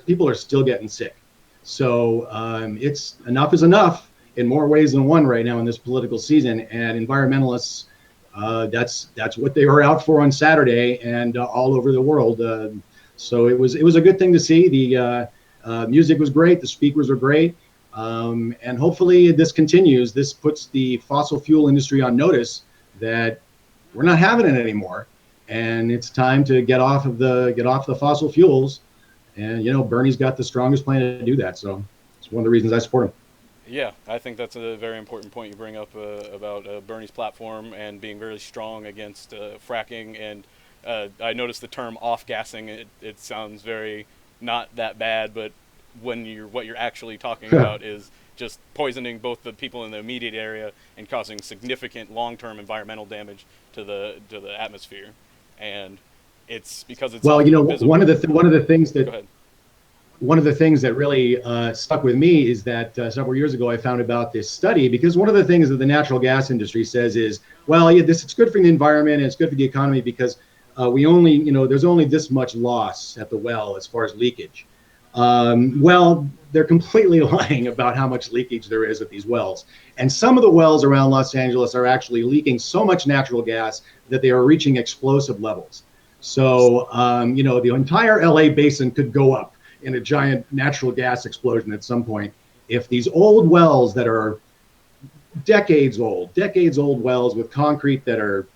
people are still getting sick. So it's enough is enough in more ways than one right now in this political season. And environmentalists, that's what they were out for on Saturday and all over the world. So it was a good thing to see. The music was great, the speakers were great, and hopefully this continues. This puts the fossil fuel industry on notice that we're not having it anymore, and it's time to get off the fossil fuels. And Bernie's got the strongest plan to do that, so it's one of the reasons I support him.
Yeah, I think that's a very important point you bring up about Bernie's platform and being very strong against fracking. And I noticed the term off-gassing. It sounds very not that bad, but what you're actually talking about is just poisoning both the people in the immediate area and causing significant long-term environmental damage to the atmosphere. And it's because it's
well,
visible.
one of the things that really stuck with me is that several years ago I found about this study, because one of the things that the natural gas industry says is, well, yeah, it's good for the environment and it's good for the economy because there's only this much loss at the well as far as leakage. Well, they're completely lying about how much leakage there is at these wells. And some of the wells around Los Angeles are actually leaking so much natural gas that they are reaching explosive levels. So, the entire LA basin could go up in a giant natural gas explosion at some point if these old wells that are decades old wells with concrete that are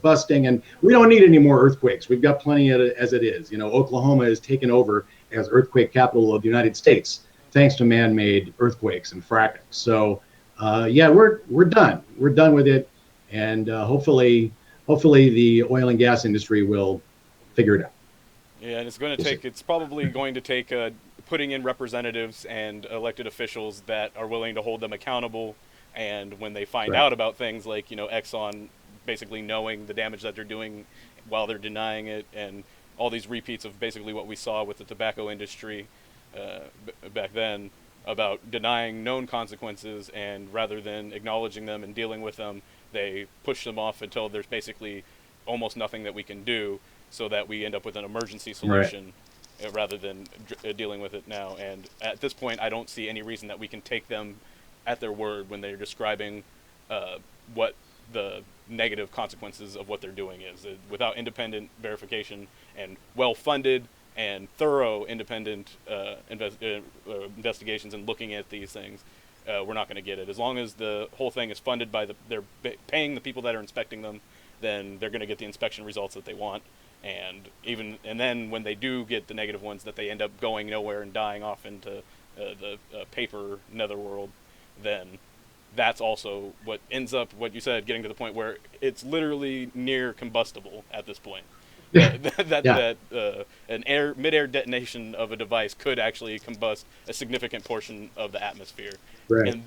busting, and we don't need any more earthquakes. We've got plenty as it is. Oklahoma has taken over as earthquake capital of the United States thanks to man-made earthquakes and fracking. So we're done. We're done with it, and hopefully the oil and gas industry will figure it out.
Yeah, and it's probably going to take putting in representatives and elected officials that are willing to hold them accountable. And when they find out about things like, Exxon basically knowing the damage that they're doing while they're denying it, and all these repeats of basically what we saw with the tobacco industry back then about denying known consequences, and rather than acknowledging them and dealing with them, they push them off until there's basically almost nothing that we can do, so that we end up with an emergency solution rather than dealing with it now. And at this point, I don't see any reason that we can take them at their word when they're describing what the negative consequences of what they're doing is. Without independent verification and well-funded and thorough independent investigations and looking at these things, we're not going to get it. As long as the whole thing is funded by they're paying the people that are inspecting them, then they're going to get the inspection results that they want. And then when they do get the negative ones, that they end up going nowhere and dying off into the paper netherworld, then that's also what ends up, what you said, getting to the point where it's literally near combustible at this point. That an mid-air detonation of a device could actually combust a significant portion of the atmosphere.
Right.
And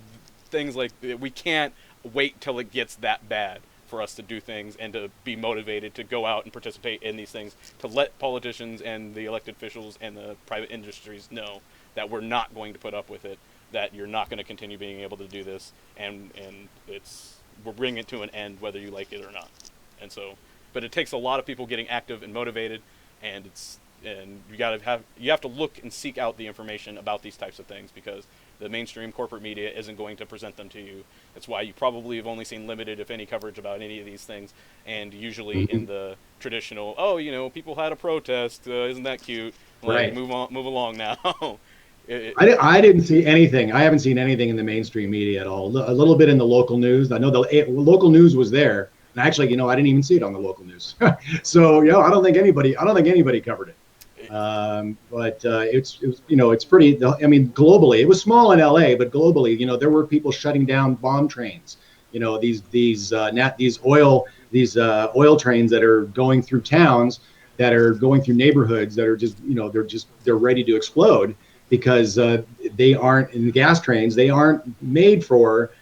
things like, we can't wait till it gets that bad for us to do things and to be motivated to go out and participate in these things, to let politicians and the elected officials and the private industries know that we're not going to put up with it, that you're not going to continue being able to do this, and we're bringing it to an end whether you like it or not. And so, but it takes a lot of people getting active and motivated, and you have to look and seek out the information about these types of things, because the mainstream corporate media isn't going to present them to you. That's why you probably have only seen limited, if any, coverage about any of these things, and usually in the traditional, people had a protest, isn't that cute? Like, move along now.
I didn't see anything. I haven't seen anything in the mainstream media at all. A little bit in the local news. I know the local news was there, and actually, I didn't even see it on the local news. So, I don't think anybody covered it. But it's pretty. I mean, globally, it was small in LA, but globally, there were people shutting down bomb trains. These oil trains that are going through towns, that are going through neighborhoods, that are just they're ready to explode because they aren't in the gas trains. They aren't made for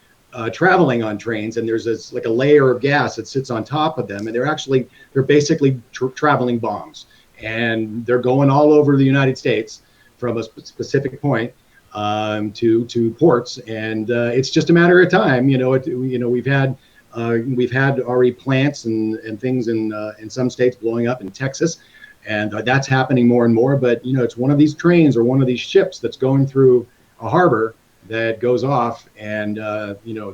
traveling on trains, and there's like a layer of gas that sits on top of them, and they're basically traveling bombs, and they're going all over the United States from a specific point to ports, and it's just a matter of time. We've had already plants and things in some states blowing up in Texas, and that's happening more and more. But it's one of these trains or one of these ships that's going through a harbor that goes off, and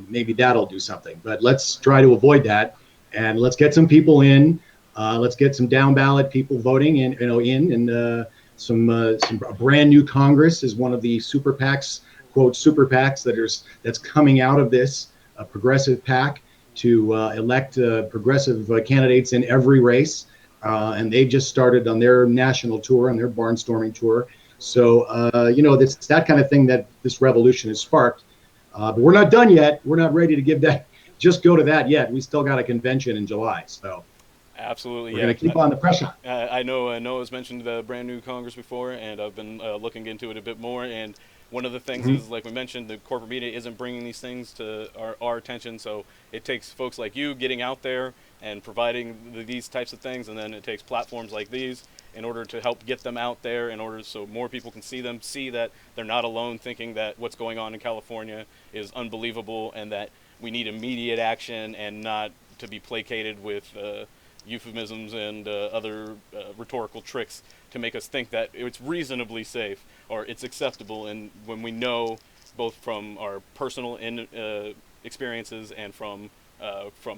maybe that'll do something. But let's try to avoid that, and let's get some people in. Let's get some down ballot people voting in, and some brand new Congress is one of the super PACs, quote super PACs that's coming out of this, a progressive PAC to elect progressive candidates in every race, and they've just started on their national tour, on their barnstorming tour. So it's that kind of thing that this revolution has sparked. But we're not done yet. We're not ready to just go to that yet. We still got a convention in July, so.
Absolutely,
We're going to keep on the pressure.
I know Noah's mentioned the brand new Congress before, and I've been looking into it a bit more. And one of the things is, like we mentioned, the corporate media isn't bringing these things to our attention. So it takes folks like you getting out there and providing these types of things, and then it takes platforms like these in order to help get them out there, in order so more people can see them, see that they're not alone thinking that what's going on in California is unbelievable, and that we need immediate action and not to be placated with euphemisms and other rhetorical tricks to make us think that it's reasonably safe or it's acceptable. And when we know, both from our personal experiences and from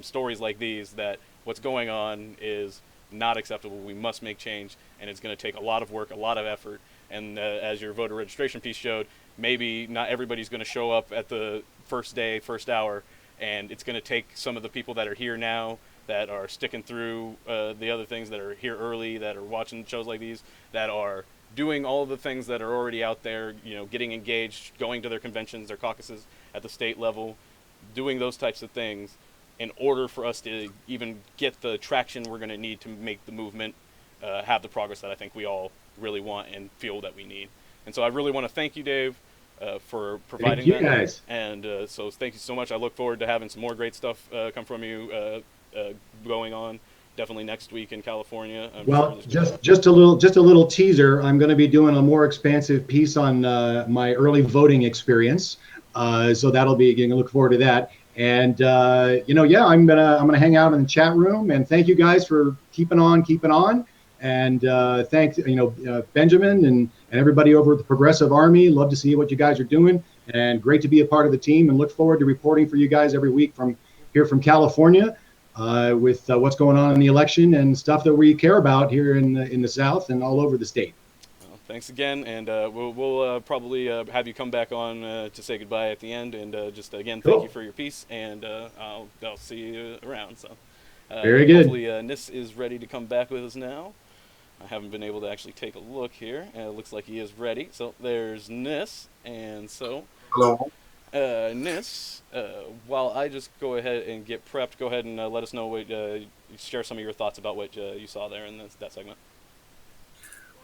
stories like these, that what's going on is not acceptable, we must make change, and it's going to take a lot of work, a lot of effort. And as your voter registration piece showed, maybe not everybody's going to show up at the first day, first hour, and it's going to take some of the people that are here now, that are sticking through the other things, that are here early, that are watching shows like these, that are doing all of the things that are already out there, getting engaged, going to their conventions, their caucuses at the state level, doing those types of things in order for us to even get the traction we're going to need to make the movement have the progress that I think we all really want and feel that we need. And so I really want to thank you, Dave, for providing that.
Thank you, guys.
And so thank you so much. I look forward to having some more great stuff come from you going on definitely next week in California.
Just a little teaser. I'm going to be doing a more expansive piece on my early voting experience, so that'll be, you can look forward to that. And I'm gonna hang out in the chat room, and thank you guys for keeping on. And thanks, Benjamin and everybody over at the Progressive Army. Love to see what you guys are doing, and great to be a part of the team, and look forward to reporting for you guys every week from California. With what's going on in the election and stuff that we care about here in the South and all over the state.
Well, thanks again, and we'll probably have you come back on to say goodbye at the end. And just again, thank you for your piece, and I'll see you around. So
very good.
Hopefully, Nis is ready to come back with us now. I haven't been able to actually take a look here, and it looks like he is ready. So there's Nis, and so
hello.
Nis, while I just go ahead and get prepped, go ahead and let us know what, share some of your thoughts about what you saw there in that segment.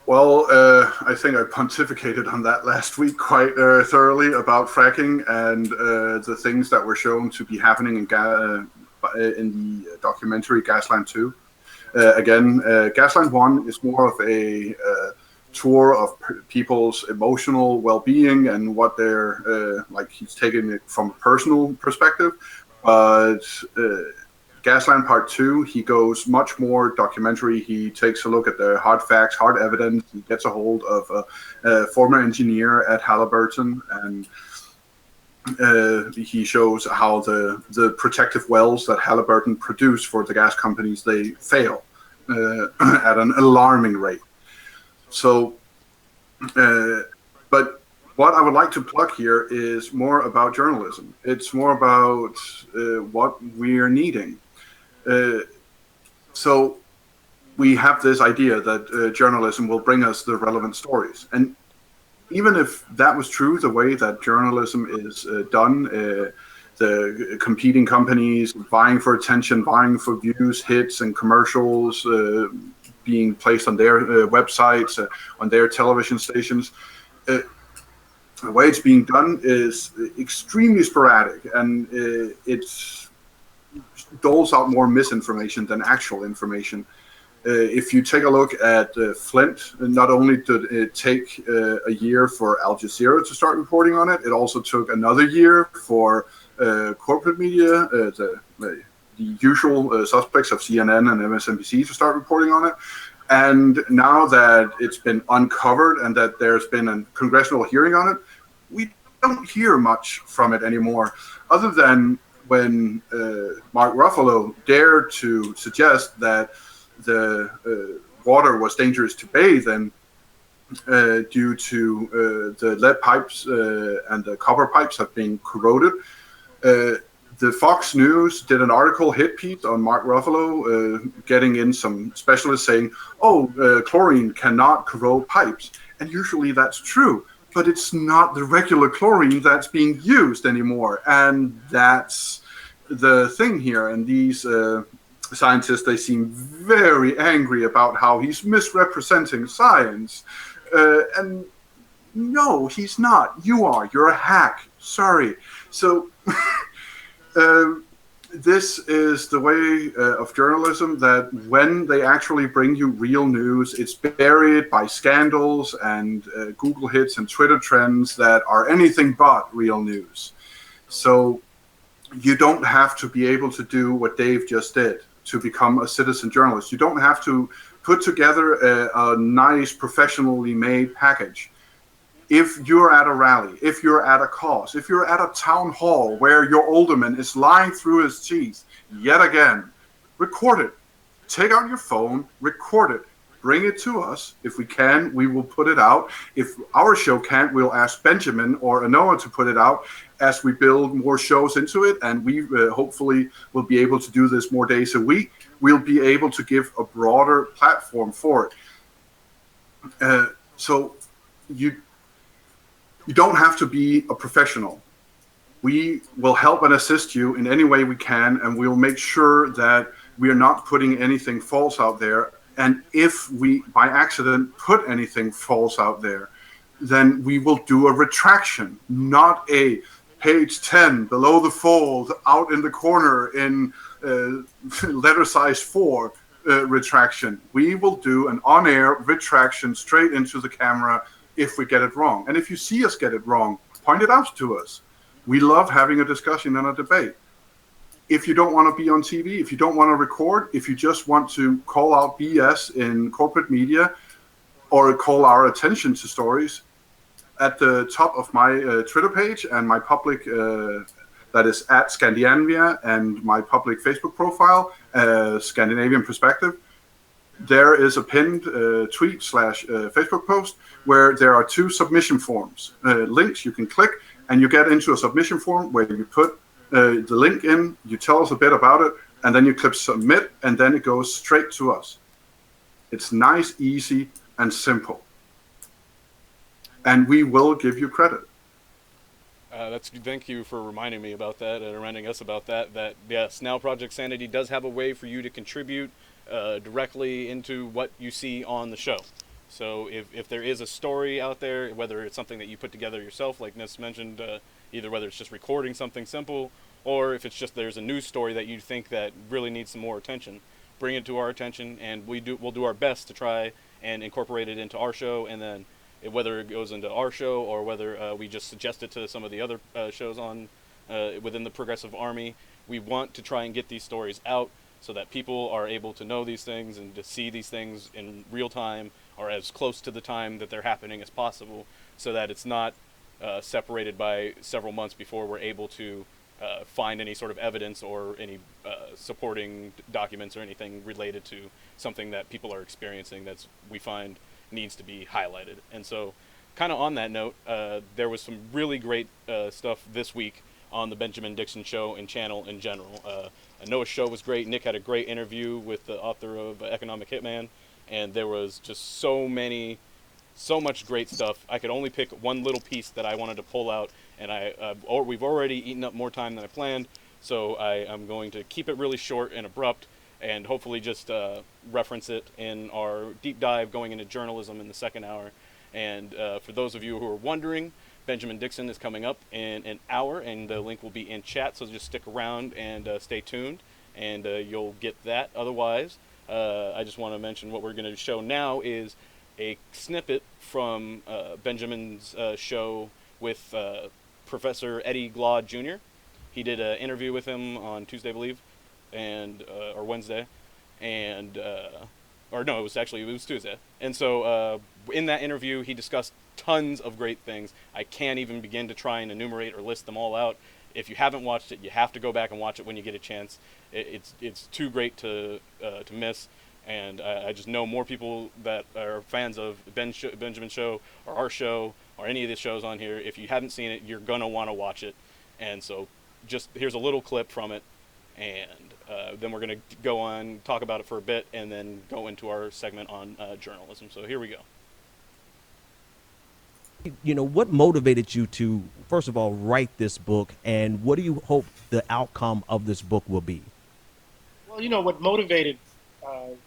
Well, I think I pontificated on that last week quite thoroughly about fracking and the things that were shown to be happening in the documentary Gasland 2. Again, Gasland 1 is more of a tour of people's emotional well-being and what they're like. He's taking it from a personal perspective, but Gasland Part 2, he goes much more documentary. He takes a look at the hard facts, hard evidence. He gets a hold of a former engineer at Halliburton, and he shows how the protective wells that Halliburton produce for the gas companies, they fail at an alarming rate. So, but what I would like to plug here is more about journalism. It's more about what we're needing. So we have this idea that journalism will bring us the relevant stories. And even if that was true, the way that journalism is done, the competing companies vying for attention, vying for views, hits, and commercials being placed on their websites, on their television stations, the way it's being done is extremely sporadic, and it doles out more misinformation than actual information. If you take a look at Flint, not only did it take a year for Al Jazeera to start reporting on it, it also took another year for corporate media, the usual suspects of CNN and MSNBC to start reporting on it. And now that it's been uncovered and that there's been a congressional hearing on it, we don't hear much from it anymore, other than when Mark Ruffalo dared to suggest that the water was dangerous to bathe in due to the lead pipes and the copper pipes have been corroded. The Fox News did an article hit piece on Mark Ruffalo, getting in some specialists saying, chlorine cannot corrode pipes. And usually that's true, but it's not the regular chlorine that's being used anymore. And that's the thing here. And these scientists, they seem very angry about how he's misrepresenting science. And no, he's not. You are. You're a hack. Sorry. So this is the way of journalism, that when they actually bring you real news, it's buried by scandals and Google hits and Twitter trends that are anything but real news. So you don't have to be able to do what Dave just did to become a citizen journalist. You don't have to put together a nice, professionally made package. If you're at a rally, if you're at a cause, if you're at a town hall where your alderman is lying through his teeth yet again, record it. Take out your phone, record it. Bring it to us. If we can, we will put it out. If our show can't, we'll ask Benjamin or Anoa to put it out as we build more shows into it. And we hopefully will be able to do this more days a week. We'll be able to give a broader platform for it. So you don't have to be a professional. We will help and assist you in any way we can, and we'll make sure that we are not putting anything false out there. And if we, by accident, put anything false out there, then we will do a retraction, not a page 10 below the fold out in the corner in letter size 4 retraction. We will do an on-air retraction straight into the camera if we get it wrong. And if you see us get it wrong, point it out to us. We love having a discussion and a debate. If you don't want to be on TV, if you don't want to record, if you just want to call out BS in corporate media or call our attention to stories, at the top of my Twitter page and my public, that is at Scandinavia, and my public Facebook profile, Scandinavian Perspective, there is a pinned tweet / Facebook post where there are 2 submission forms, links you can click, and you get into a submission form where you put the link in, you tell us a bit about it, and then you click submit, and then it goes straight to us. It's nice, easy, and simple. And we will give you credit.
Thank you for reminding me about that and reminding us about that. That yes, now Project Sanity does have a way for you to contribute directly into what you see on the show. So if there is a story out there, whether it's something that you put together yourself, like Nis mentioned, either whether it's just recording something simple, or if it's just there's a news story that you think that really needs some more attention, bring it to our attention, and we'll do our best to try and incorporate it into our show. And then whether it goes into our show or whether we just suggest it to some of the other shows on within the Progressive Army, we want to try and get these stories out so that people are able to know these things and to see these things in real time or as close to the time that they're happening as possible, so that it's not separated by several months before we're able to find any sort of evidence or any supporting documents or anything related to something that people are experiencing that's we find needs to be highlighted. And so kind of on that note, there was some really great stuff this week on the Benjamin Dixon show and channel in general. Noah's show was great. Nick had a great interview with the author of Economic Hitman, and there was just so much great stuff. I could only pick one little piece that I wanted to pull out, and we've already eaten up more time than I planned, so I am going to keep it really short and abrupt, and hopefully just reference it in our deep dive going into journalism in the second hour. And for those of you who are wondering, Benjamin Dixon is coming up in an hour, and the link will be in chat, so just stick around and stay tuned, and you'll get that. Otherwise, I just want to mention what we're going to show now is a snippet from Benjamin's show with Professor Eddie Glaude Jr. He did an interview with him on Tuesday, I believe, and or Wednesday, and or no, it was Tuesday. And so in that interview, he discussed tons of great things. I can't even begin to try and enumerate or list them all out. If you haven't watched it, you have to go back and watch it when you get a chance. It's too great to miss. And I just know more people that are fans of Benjamin's show or our show or any of the shows on here. If you haven't seen it, you're going to want to watch it. And so just here's a little clip from it. And then we're going to go on, talk about it for a bit, and then go into our segment on journalism. So here we go.
You know, what motivated you to, first of all, write this book, and what do you hope the outcome of this book will be?
Well, you know, what motivated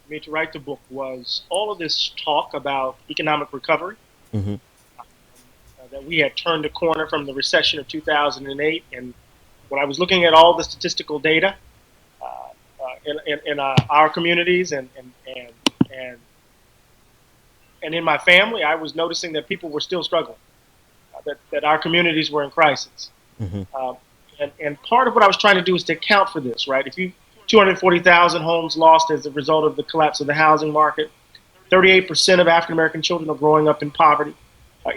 me to write the book was all of this talk about economic recovery, that we had turned a corner from the recession of 2008. And when I was looking at all the statistical data in our communities and in my family, I was noticing that people were still struggling, that our communities were in crisis. And part of what I was trying to do is to account for this, right? 240,000 homes lost as a result of the collapse of the housing market. 38% of African-American children are growing up in poverty.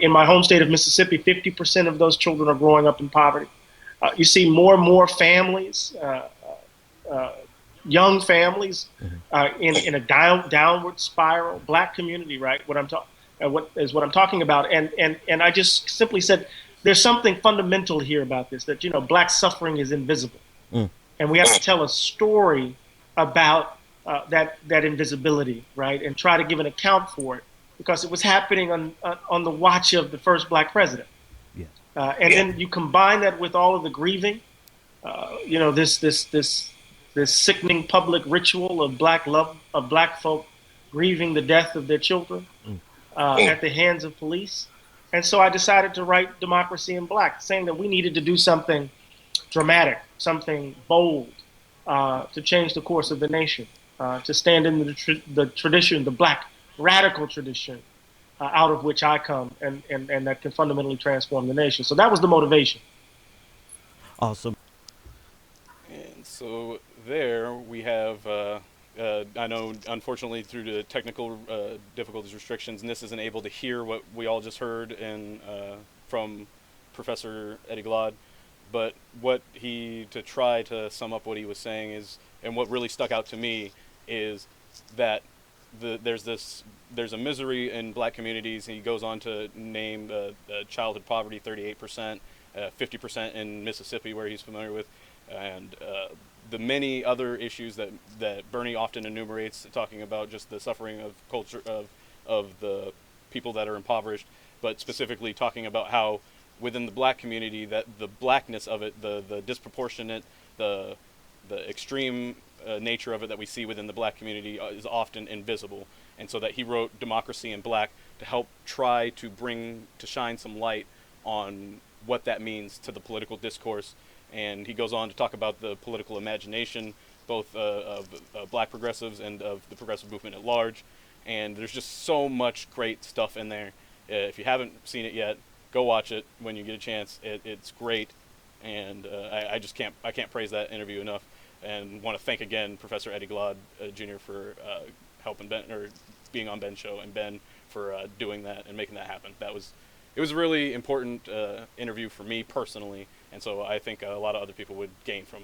In my home state of Mississippi, 50% of those children are growing up in poverty. You see more and more families, young families, in a downward spiral. Black community, right? What I'm talking about, and I just simply said, there's something fundamental here about this, that, you know, Black suffering is invisible, and we have to tell a story about that invisibility, right, and try to give an account for it, because it was happening on the watch of the first Black president. Then you combine that with all of the grieving, you know, this sickening public ritual of Black love, of Black folk grieving the death of their children at the hands of police. And so I decided to write Democracy in Black, saying that we needed to do something dramatic, something bold, to change the course of the nation, to stand in the tradition, the Black radical tradition, out of which I come, and that can fundamentally transform the nation. So that was the motivation.
Awesome.
And so there we have, I know unfortunately through the technical difficulties, restrictions, Nis isn't able to hear what we all just heard from Professor Eddie Glaude, but to try to sum up what he was saying is, and what really stuck out to me is that there's a misery in Black communities. He goes on to name childhood poverty 38%, 50% in Mississippi, where he's familiar with, and the many other issues that Bernie often enumerates, talking about just the suffering of culture of the people that are impoverished, but specifically talking about how within the Black community, that the Blackness of it, the disproportionate, the extreme nature of it that we see within the Black community is often invisible. And so that he wrote Democracy in Black to help try to shine some light on what that means to the political discourse. And he goes on to talk about the political imagination, both of Black progressives and of the progressive movement at large. And there's just so much great stuff in there. If you haven't seen it yet, go watch it when you get a chance. It's great, and I can't praise that interview enough. And want to thank again Professor Eddie Glaude Jr. for helping Ben, or being on Ben's show, and Ben for doing that and making that happen. It was a really important interview for me personally, and so I think a lot of other people would gain from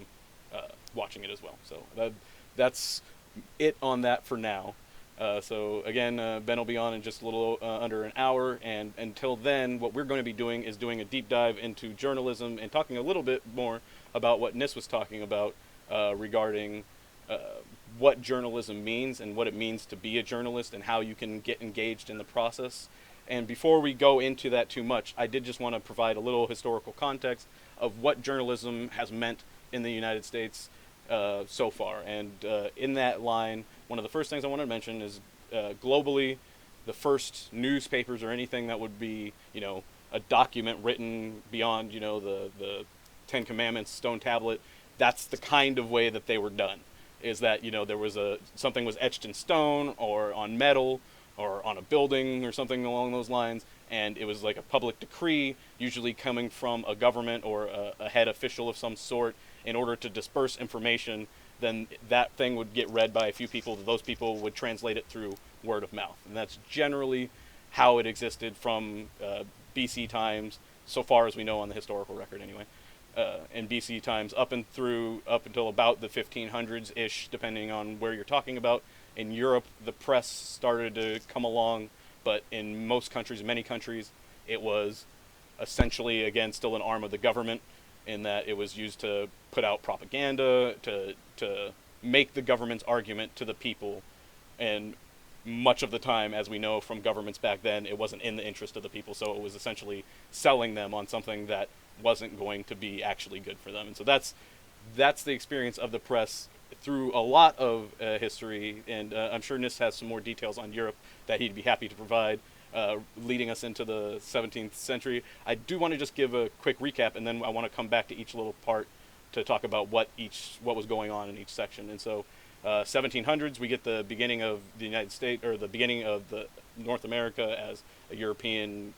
watching it as well. So that's it on that for now. So again, Ben will be on in just a little under an hour, and until then, what we're going to be doing is doing a deep dive into journalism and talking a little bit more about what Nis was talking about, regarding what journalism means and what it means to be a journalist and how you can get engaged in the process. And before we go into that too much, I did just want to provide a little historical context of what journalism has meant in the United States so far. And in that line, one of the first things I want to mention is globally, the first newspapers or anything that would be, a document written beyond, the Ten Commandments, stone tablet, that's the kind of way that they were done. Is that, there was something was etched in stone or on metal or on a building or something along those lines, and it was like a public decree, usually coming from a government or a head official of some sort, in order to disperse information. Then that thing would get read by a few people. Those people would translate it through word of mouth, and that's generally how it existed from BC times, so far as we know on the historical record anyway. In BC times up until about the 1500s ish, depending on where you're talking about. In Europe, the press started to come along, but in many countries, it was essentially, again, still an arm of the government, in that it was used to put out propaganda, to make the government's argument to the people. And much of the time, as we know from governments back then, it wasn't in the interest of the people, so it was essentially selling them on something that wasn't going to be actually good for them. And so that's the experience of the press through a lot of history, and I'm sure Nis has some more details on Europe that he'd be happy to provide, leading us into the 17th century. I do want to just give a quick recap, and then I want to come back to each little part to talk about what was going on in each section. And so 1700s, we get the beginning of the United States, or the beginning of the North America as a European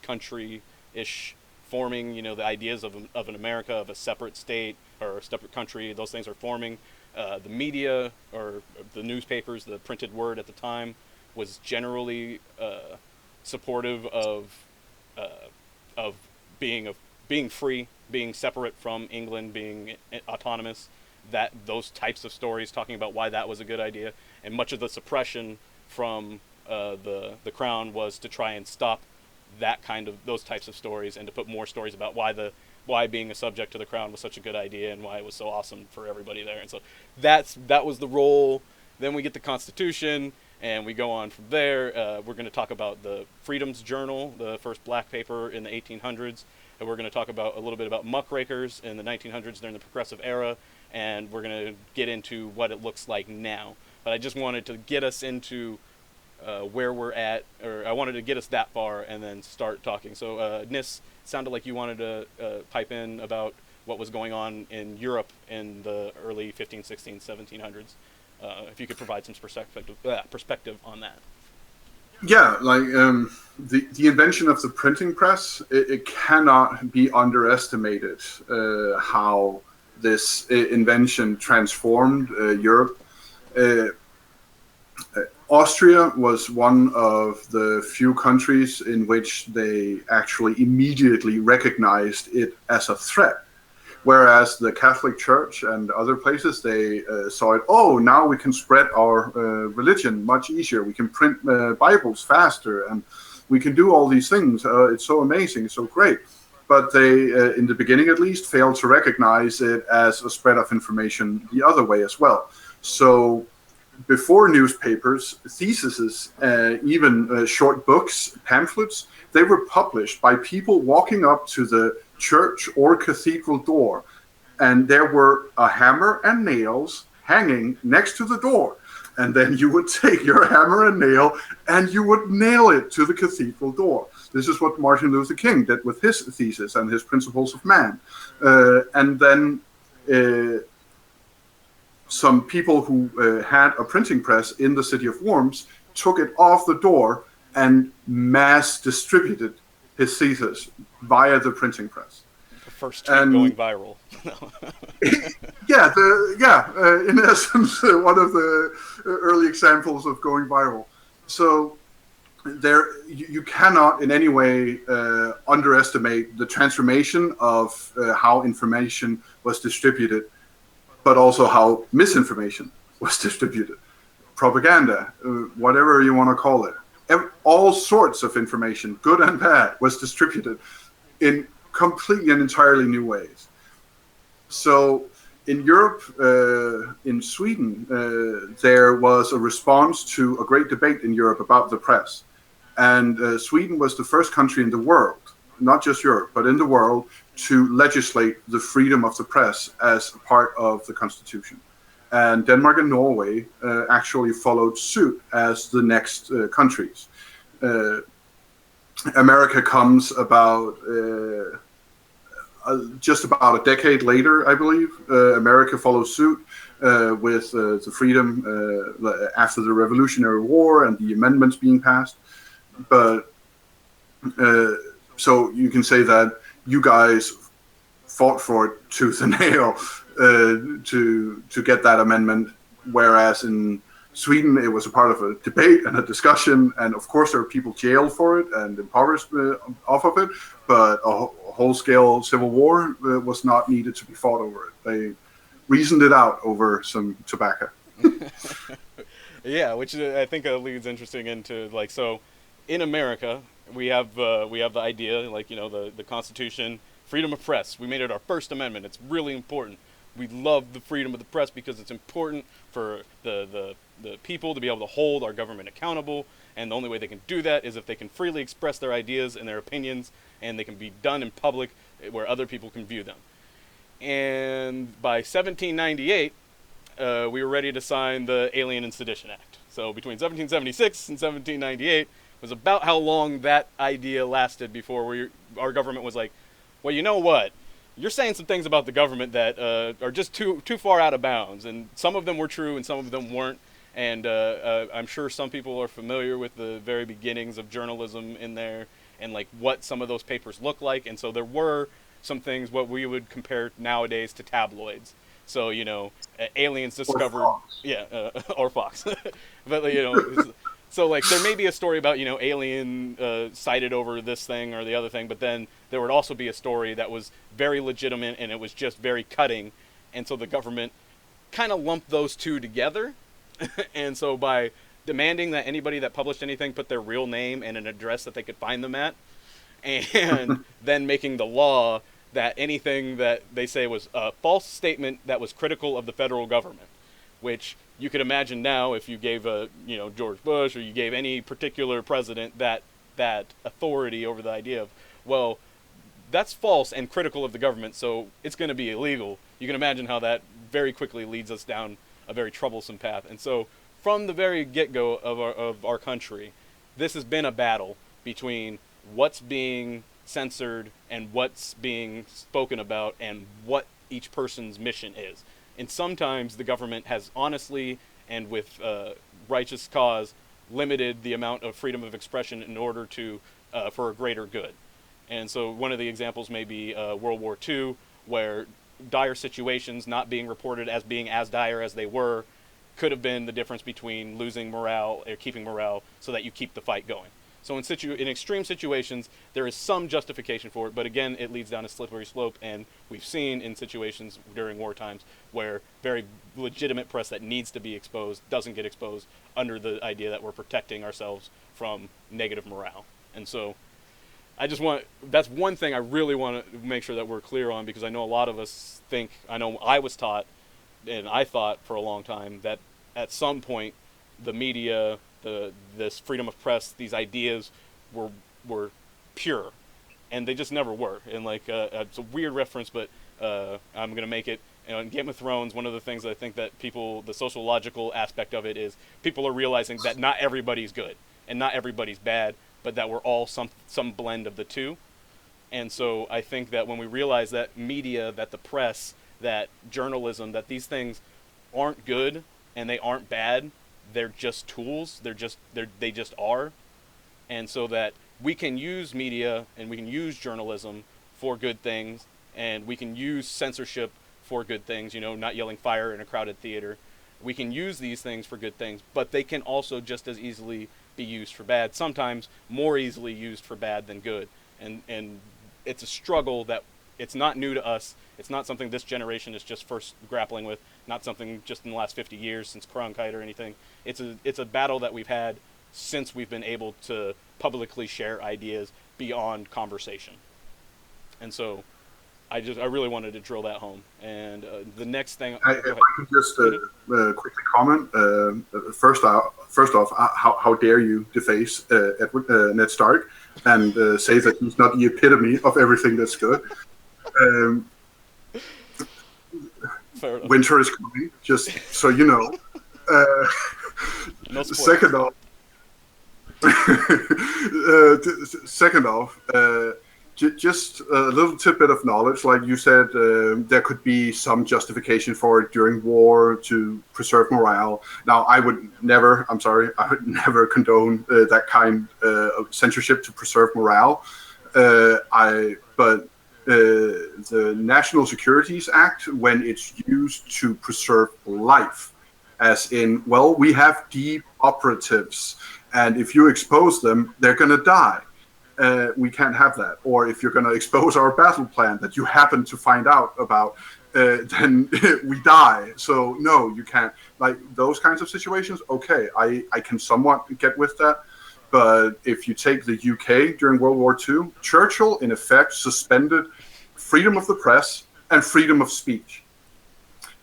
country-ish, forming, the ideas of an America, of a separate state or a separate country. Those things are forming. The media, or the newspapers, the printed word at the time, was generally supportive of being free, being separate from England, being autonomous. That those types of stories, talking about why that was a good idea, and much of the suppression from the crown was to try and stop those types of stories, and to put more stories about why being a subject to the crown was such a good idea and why it was so awesome for everybody there. And so that was the role. Then we get the Constitution, and we go on from there. We're going to talk about the Freedom's Journal, the first black paper in the 1800s, and we're going to talk about a little bit about muckrakers in the 1900s during the Progressive Era, and we're going to get into what it looks like now. But I just wanted to get us into where we're at, or I wanted to get us that far and then start talking. So Nis, sounded like you wanted to pipe in about what was going on in Europe in the early 15, 16, 1700s. If you could provide some perspective on that.
Yeah, like the invention of the printing press, it cannot be underestimated how this invention transformed Europe. Austria was one of the few countries in which they actually immediately recognized it as a threat. Whereas the Catholic Church and other places, they saw it, now we can spread our religion much easier. We can print Bibles faster, and we can do all these things. It's so amazing, it's so great. But they, in the beginning at least, failed to recognize it as a spread of information the other way as well. So before newspapers, theses, even short books, pamphlets, they were published by people walking up to the church or cathedral door, and there were a hammer and nails hanging next to the door, and then you would take your hammer and nail and you would nail it to the cathedral door. This is what Martin Luther King did with his thesis and his Principles of Man. And then some people who had a printing press in the city of Worms took it off the door and mass distributed his thesis via the printing press.
The first tweet going viral.
In essence, one of the early examples of going viral. So you cannot in any way underestimate the transformation of how information was distributed, but also how misinformation was distributed. Propaganda, whatever you want to call it. All sorts of information, good and bad, was distributed in completely and entirely new ways. So in Europe, in Sweden, there was a response to a great debate in Europe about the press. And Sweden was the first country in the world, not just Europe, but in the world, to legislate the freedom of the press as a part of the constitution. And Denmark and Norway actually followed suit as the next countries. America comes about just about a decade later, I believe. America follows suit with the freedom after the Revolutionary War and the amendments being passed. But so you can say that you guys fought for it tooth and nail to get that amendment, whereas in Sweden it was a part of a debate and a discussion, and of course there are people jailed for it and impoverished off of it, but a whole-scale civil war was not needed to be fought over it. They reasoned it out over some tobacco.
Yeah, which I think leads interesting into, like, so in America we have the idea, like, you know, the Constitution, freedom of press. We made it our First Amendment. It's really important. We love the freedom of the press because it's important for the people to be able to hold our government accountable, and the only way they can do that is if they can freely express their ideas and their opinions, and they can be done in public where other people can view them. And by 1798, we were ready to sign the Alien and Sedition Act. So between 1776 and 1798 was about how long that idea lasted before our government was like, well, you know what? You're saying some things about the government that are just too far out of bounds, and some of them were true and some of them weren't. And I'm sure some people are familiar with the very beginnings of journalism in there and like what some of those papers look like. And so there were some things what we would compare nowadays to tabloids. So, you know, aliens discovered, or Fox, but you know. So, like, there may be a story about, you know, alien sighted over this thing or the other thing, but then there would also be a story that was very legitimate and it was just very cutting. And so the government kind of lumped those two together. And so by demanding that anybody that published anything put their real name and an address that they could find them at, and then making the law that anything that they say was a false statement that was critical of the federal government, which you could imagine now if you gave George Bush or you gave any particular president that authority over the idea of, well, that's false and critical of the government, so it's going to be illegal. You can imagine how that very quickly leads us down a very troublesome path. And so from the very get-go of our country, this has been a battle between what's being censored and what's being spoken about and what each person's mission is. And sometimes the government has honestly and with righteous cause limited the amount of freedom of expression in order to for a greater good. And so one of the examples may be World War II, where dire situations not being reported as being as dire as they were could have been the difference between losing morale or keeping morale so that you keep the fight going. So in extreme situations, there is some justification for it, but again, it leads down a slippery slope, and we've seen in situations during war times where very legitimate press that needs to be exposed doesn't get exposed under the idea that we're protecting ourselves from negative morale. And so that's one thing I really want to make sure that we're clear on, because I know a lot of us think, I know I was taught, and I thought for a long time, that at some point the media, this freedom of press, these ideas were pure, and they just never were. And like it's a weird reference, but I'm gonna make it. In Game of Thrones, one of the things I think that the sociological aspect of it is people are realizing that not everybody's good and not everybody's bad, but that we're all some blend of the two. And so I think that when we realize that media, that the press, that journalism, that these things aren't good and they aren't bad, they're just tools. They just are. And so that we can use media and we can use journalism for good things, and we can use censorship for good things, not yelling fire in a crowded theater. We can use these things for good things, but they can also just as easily be used for bad, sometimes more easily used for bad than good. And it's a struggle that it's not new to us. It's not something this generation is just first grappling with, not something just in the last 50 years since Cronkite or anything. It's a battle that we've had since we've been able to publicly share ideas beyond conversation. And so I really wanted to drill that home. And the next thing,
if I could just quickly comment. First off, how dare you deface Ned Stark and say that he's not the epitome of everything that's good. Winter is coming, just so you know.
No
second off, just a little tidbit of knowledge. Like you said, there could be some justification for it during war to preserve morale. Now, I would never condone that kind of censorship to preserve morale. But the National Securities Act, when it's used to preserve life, as in, well, we have deep operatives, and if you expose them, they're going to die. We can't have that. Or if you're going to expose our battle plan that you happen to find out about, then we die. So no, you can't. Like those kinds of situations, okay, I can somewhat get with that. But if you take the UK during World War II, Churchill, in effect, suspended freedom of the press and freedom of speech.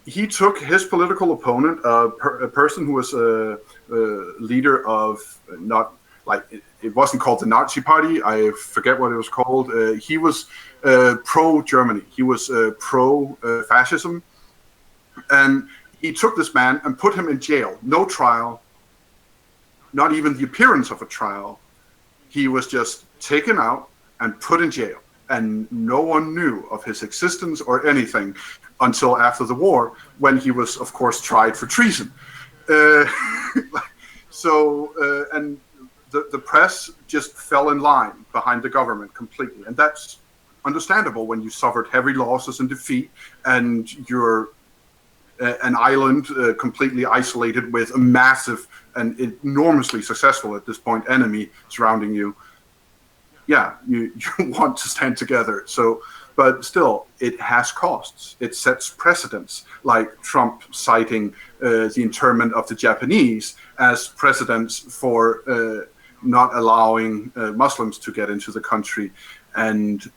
He took his political opponent, a person who was a leader of not like it wasn't called the Nazi Party. I forget what it was called. He was pro-Germany. He was pro-fascism, and he took this man and put him in jail. No trial, not even the appearance of a trial. He was just taken out and put in jail, and no one knew of his existence or anything until after the war, when he was, of course, tried for treason. And the press just fell in line behind the government completely, and that's understandable when you suffered heavy losses and defeat, and you're an island completely isolated with a massive and enormously successful at this point enemy surrounding you. Yeah, you want to stand together. So, but still, it has costs. It sets precedents, like Trump citing the internment of the Japanese as precedents for not allowing Muslims to get into the country, and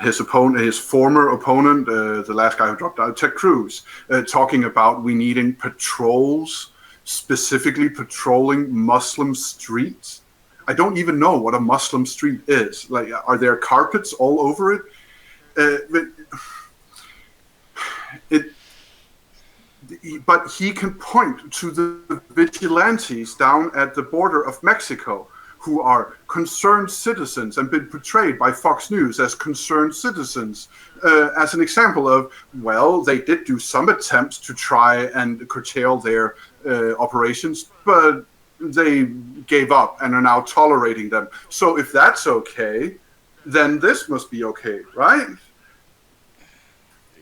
his former opponent, the last guy who dropped out, Ted Cruz, talking about we needing patrols, specifically patrolling Muslim streets. I don't even know what a Muslim street is. Like, are there carpets all over it? But he can point to the vigilantes down at the border of Mexico who are concerned citizens and been portrayed by Fox News as concerned citizens, as an example of, well, they did do some attempts to try and curtail their operations, but they gave up and are now tolerating them. So if that's okay, then this must be okay, right?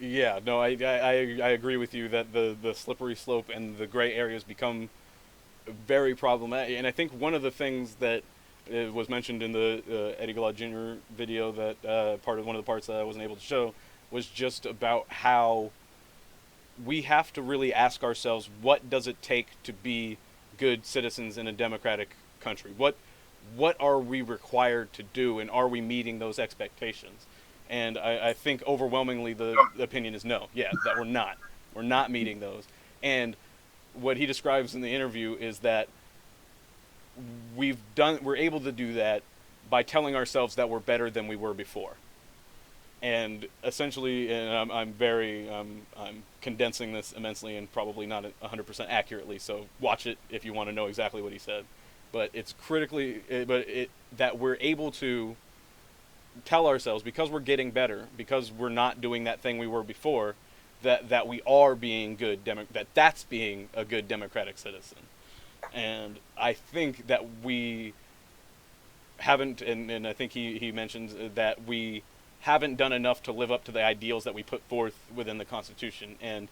Yeah, no, I agree with you that the slippery slope and the gray areas become very problematic. And I think one of the things that was mentioned in the Eddie Glaude Jr. video, that one of the parts that I wasn't able to show, was just about how we have to really ask ourselves, what does it take to be good citizens in a democratic country? What are we required to do, and are we meeting those expectations? And I think overwhelmingly the opinion is no. Yeah, that we're not. We're not meeting those. And what he describes in the interview is that we're able to do that by telling ourselves that we're better than we were before. And essentially, and I'm condensing this immensely and probably not 100% accurately, so watch it if you want to know exactly what he said. But it's that we're able to tell ourselves, because we're getting better, because we're not doing that thing we were before, that we are being good, that's being a good democratic citizen. And I think that we haven't, and I think he mentions that we haven't done enough to live up to the ideals that we put forth within the Constitution. And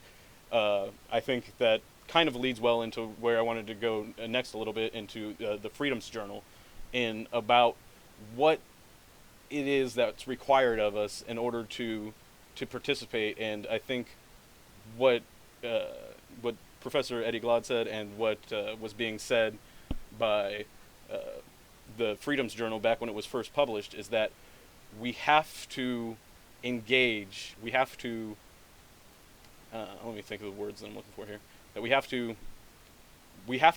I think that kind of leads well into where I wanted to go next a little bit, into the Freedoms Journal, in about what it is that's required of us in order to participate. And I think what Professor Eddie Glaude said, and what was being said by the Freedoms Journal back when it was first published, is that we have to engage. We have to. Let me think of the words that I'm looking for here. That we have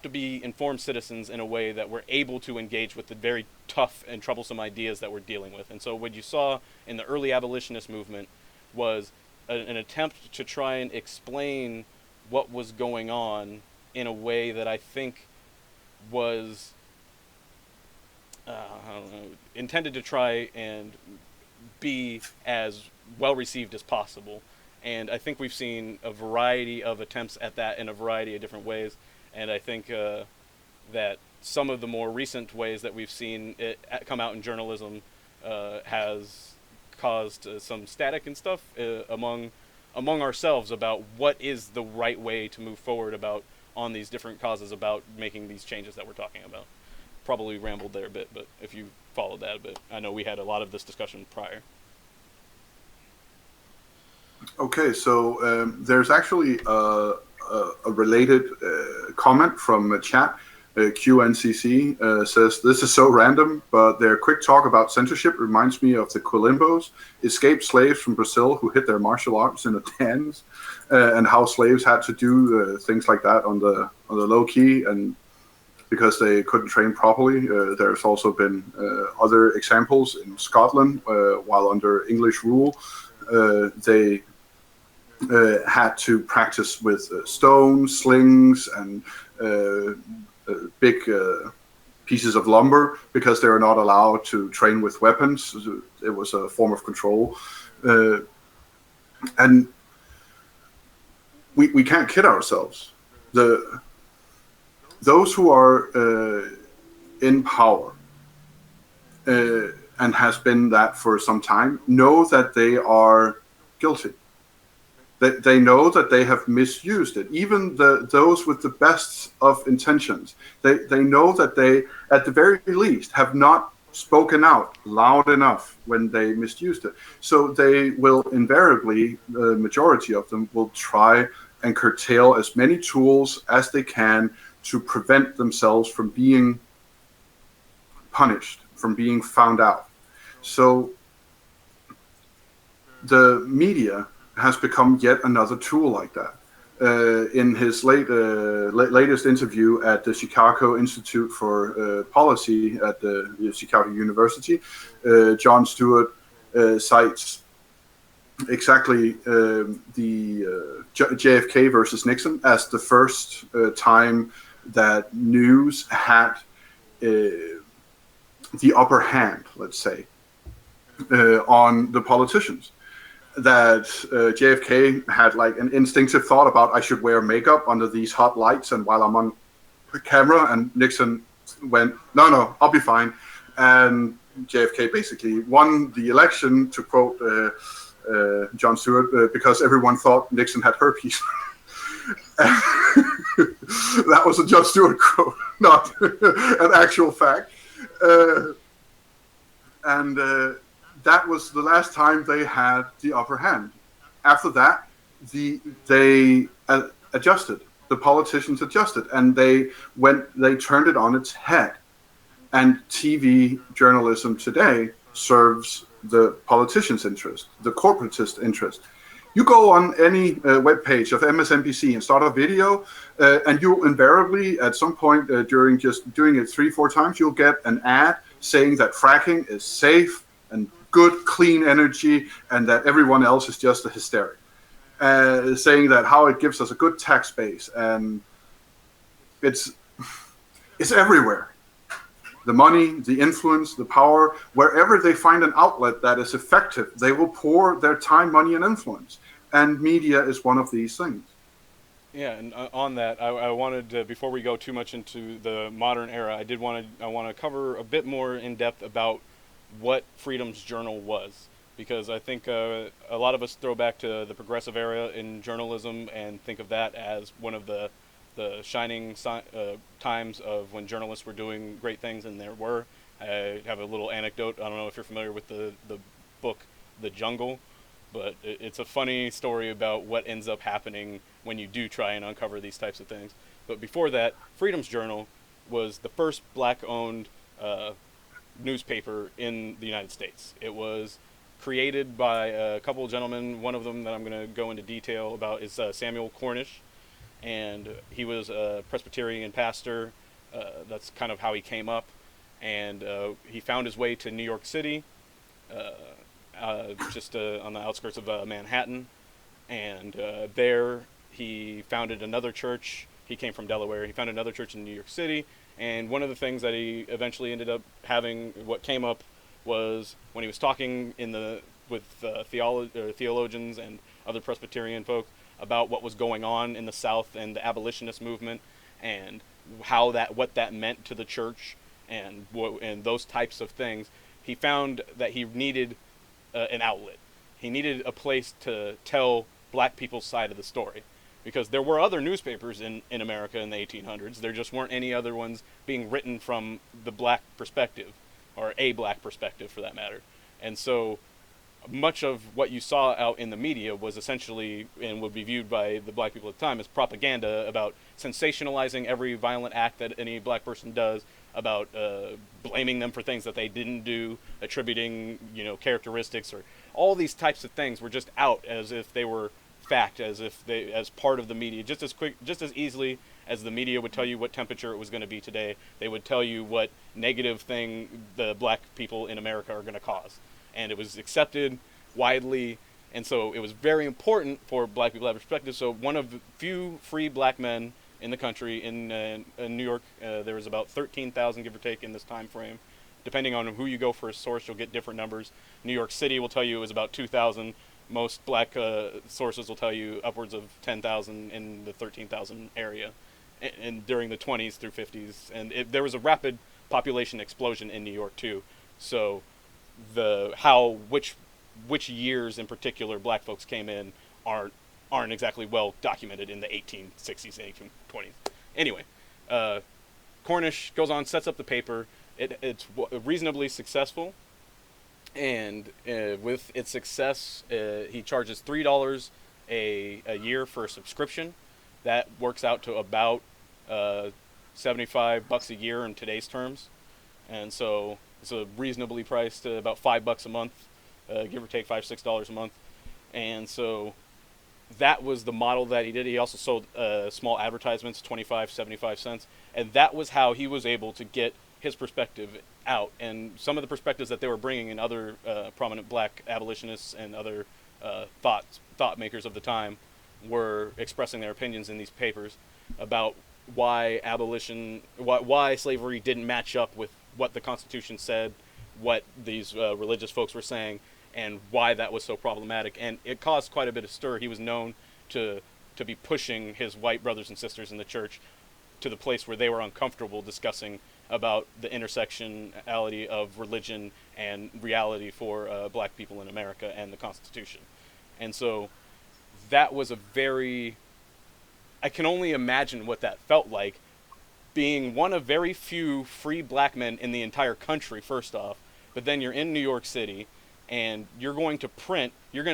to be informed citizens in a way that we're able to engage with the very tough and troublesome ideas that we're dealing with. And so what you saw in the early abolitionist movement was an attempt to try and explain what was going on in a way that I think was I don't know, intended to try and be as well received as possible. And I think we've seen a variety of attempts at that in a variety of different ways. And I think that some of the more recent ways that we've seen it come out in journalism has caused some static and stuff among ourselves about what is the right way to move forward about on these different causes about making these changes that we're talking about. Probably rambled there a bit, but if you followed that a bit, I know we had a lot of this discussion prior.
Okay, so there's actually a related comment from a chat. QNCC says, this is so random, but their quick talk about censorship reminds me of the Quilimbos, escaped slaves from Brazil who hid their martial arts in a dance, and how slaves had to do things like that on the low key, and because they couldn't train properly. There's also been other examples in Scotland, while under English rule, they had to practice with stones, slings, and big pieces of lumber because they were not allowed to train with weapons. It was a form of control. And we can't kid ourselves. Those who are in power and has been that for some time know that they are guilty. They know that they have misused it. Even those with the best of intentions, they know that they, at the very least, have not spoken out loud enough when they misused it. So they will invariably, the majority of them, will try and curtail as many tools as they can to prevent themselves from being punished, from being found out. So the media has become yet another tool like that. In his latest interview at the Chicago Institute for Policy at the Chicago University, Jon Stewart cites exactly the JFK versus Nixon as the first time that news had the upper hand, let's say, on the politicians. That JFK had like an instinctive thought about, I should wear makeup under these hot lights and while I'm on camera, and Nixon went, no, I'll be fine. And JFK basically won the election, to quote Jon Stewart, because everyone thought Nixon had herpes. That was a Jon Stewart quote, not an actual fact. That was the last time they had the upper hand. After that, they adjusted. The politicians adjusted, and they turned it on its head. And TV journalism today serves the politicians' interest, the corporatist interest. You go on any web page of MSNBC and start a video, and you'll invariably, at some point during just doing it 3-4 times, you'll get an ad saying that fracking is safe and good, clean energy, and that everyone else is just a hysteric. Saying that how it gives us a good tax base, and it's everywhere. The money, the influence, the power, wherever they find an outlet that is effective, they will pour their time, money, and influence. And media is one of these things.
Yeah, and on that, I wanted to, before we go too much into the modern era, I want to cover a bit more in depth about what Freedom's Journal was, because I think a lot of us throw back to the progressive era in journalism and think of that as one of the shining times of when journalists were doing great things, and there were. I have a little anecdote. I don't know if you're familiar with the book The Jungle, but it's a funny story about what ends up happening when you do try and uncover these types of things. But before that, Freedom's Journal was the first black-owned newspaper in the United States. It was created by a couple of gentlemen. One of them that I'm going to go into detail about is Samuel Cornish, and he was a Presbyterian pastor. That's kind of how he came up, and he found his way to New York City, just on the outskirts of Manhattan, and there he founded another church. He came from Delaware. He founded another church in New York City, and one of the things that he eventually ended up having, what came up, was when he was talking with theologians and other Presbyterian folk about what was going on in the South and the abolitionist movement, and what that meant to the church, and those types of things. He found that he needed an outlet. He needed a place to tell black people's side of the story, because there were other newspapers in America in the 1800s. There just weren't any other ones being written from the black perspective, or a black perspective for that matter. And so much of what you saw out in the media was essentially, and would be viewed by the black people at the time, as propaganda about sensationalizing every violent act that any black person does, about blaming them for things that they didn't do, attributing, characteristics, or all these types of things were just out as if they were fact, as part of the media, just as easily as the media would tell you what temperature it was going to be today. They would tell you what negative thing the black people in America are going to cause, and it was accepted widely. And so it was very important for black people to have perspective. So one of the few free black men in the country in New York, there was about 13,000, give or take, in this time frame. Depending on who you go for a source, you'll get different numbers. New York City will tell you it was about 2,000. Most black sources will tell you upwards of 10,000 in the 13,000 area, and during the 20s through 50s. And there was a rapid population explosion in New York too. So which years in particular black folks came in aren't exactly well documented in the 1860s and 1820s. Anyway, Cornish goes on, sets up the paper. It's reasonably successful, and with its success, he charges $3 a year for a subscription. That works out to about $75 a year in today's terms, and so it's a reasonably priced, about $5 a month, give or take $5-6 a month. And so that was the model that he did. He also sold small advertisements, 75 cents, and that was how he was able to get his perspective out. And some of the perspectives that they were bringing in, other prominent black abolitionists and other thought makers of the time were expressing their opinions in these papers about why slavery didn't match up with what the Constitution said, what these religious folks were saying, and why that was so problematic. And it caused quite a bit of stir. He was known to be pushing his white brothers and sisters in the church to the place where they were uncomfortable discussing about the intersectionality of religion and reality for black people in America and the Constitution. And so that was I can only imagine what that felt like, being one of very few free black men in the entire country, first off, but then you're in New York City, and you're going to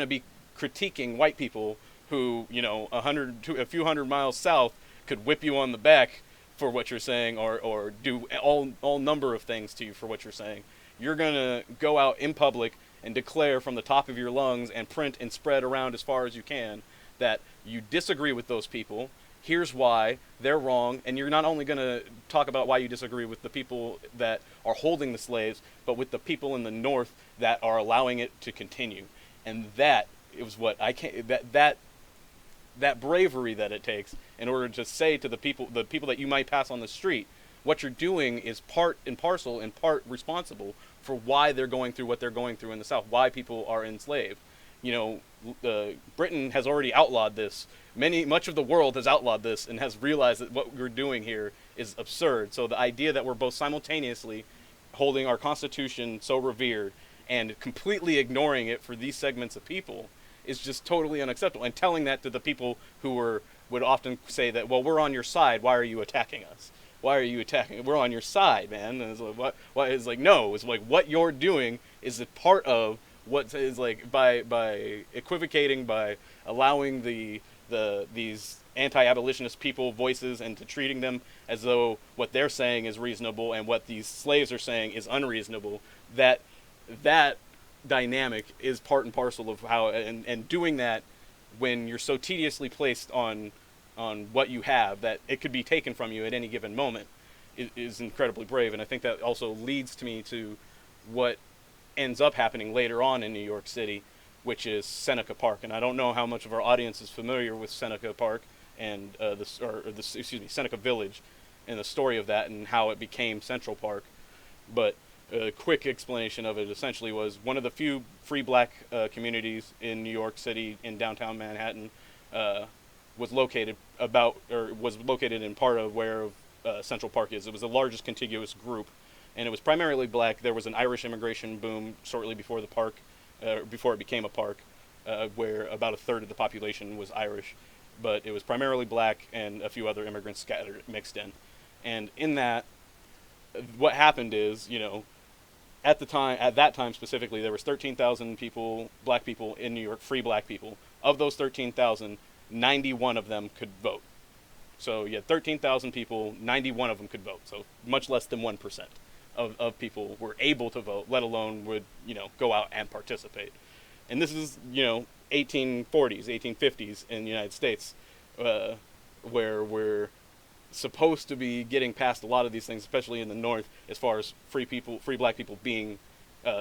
be critiquing white people who, a few hundred miles south could whip you on the back for what you're saying, or do all number of things to you for what you're saying. You're going to go out in public and declare from the top of your lungs and print and spread around as far as you can that you disagree with those people. Here's why they're wrong. And you're not only going to talk about why you disagree with the people that are holding the slaves, but with the people in the North that are allowing it to continue. And that is what that bravery that it takes in order to say to the people that you might pass on the street, what you're doing is part and parcel and part responsible for why they're going through what they're going through in the South, why people are enslaved. Britain has already outlawed this. Much of the world has outlawed this and has realized that what we're doing here is absurd. So the idea that we're both simultaneously holding our Constitution so revered and completely ignoring it for these segments of people is just totally unacceptable. And telling that to the people who would often say that, well, we're on your side. Why are you attacking us? Why are you attacking? We're on your side, man. And it's like, what? It's like, no. It's like what you're doing is a part of what is like by equivocating, by allowing the these anti-abolitionist people voices and to treating them as though what they're saying is reasonable and what these slaves are saying is unreasonable, that dynamic is part and parcel of how, and doing that when you're so tediously placed on what you have that it could be taken from you at any given moment is incredibly brave. And I think that also leads to me to what ends up happening later on in New York City, which is Seneca Park. And I don't know how much of our audience is familiar with Seneca Park and Seneca Village and the story of that and how it became Central Park. But a quick explanation of it essentially was one of the few free black communities in New York City in downtown Manhattan was located in part of where Central Park is. It was the largest contiguous group, and it was primarily black. There was an Irish immigration boom shortly before the park, before it became a park, where about a third of the population was Irish, but it was primarily black and a few other immigrants mixed in. And in that, what happened is, at that time specifically, there was 13,000 people, black people in New York, free black people. Of those 13,000, 91 of them could vote. So you had 13,000 people, 91 of them could vote. So much less than 1% of people were able to vote, let alone would, go out and participate. And this is, 1840s, 1850s in the United States, where we're supposed to be getting past a lot of these things, especially in the North, as far as free black people being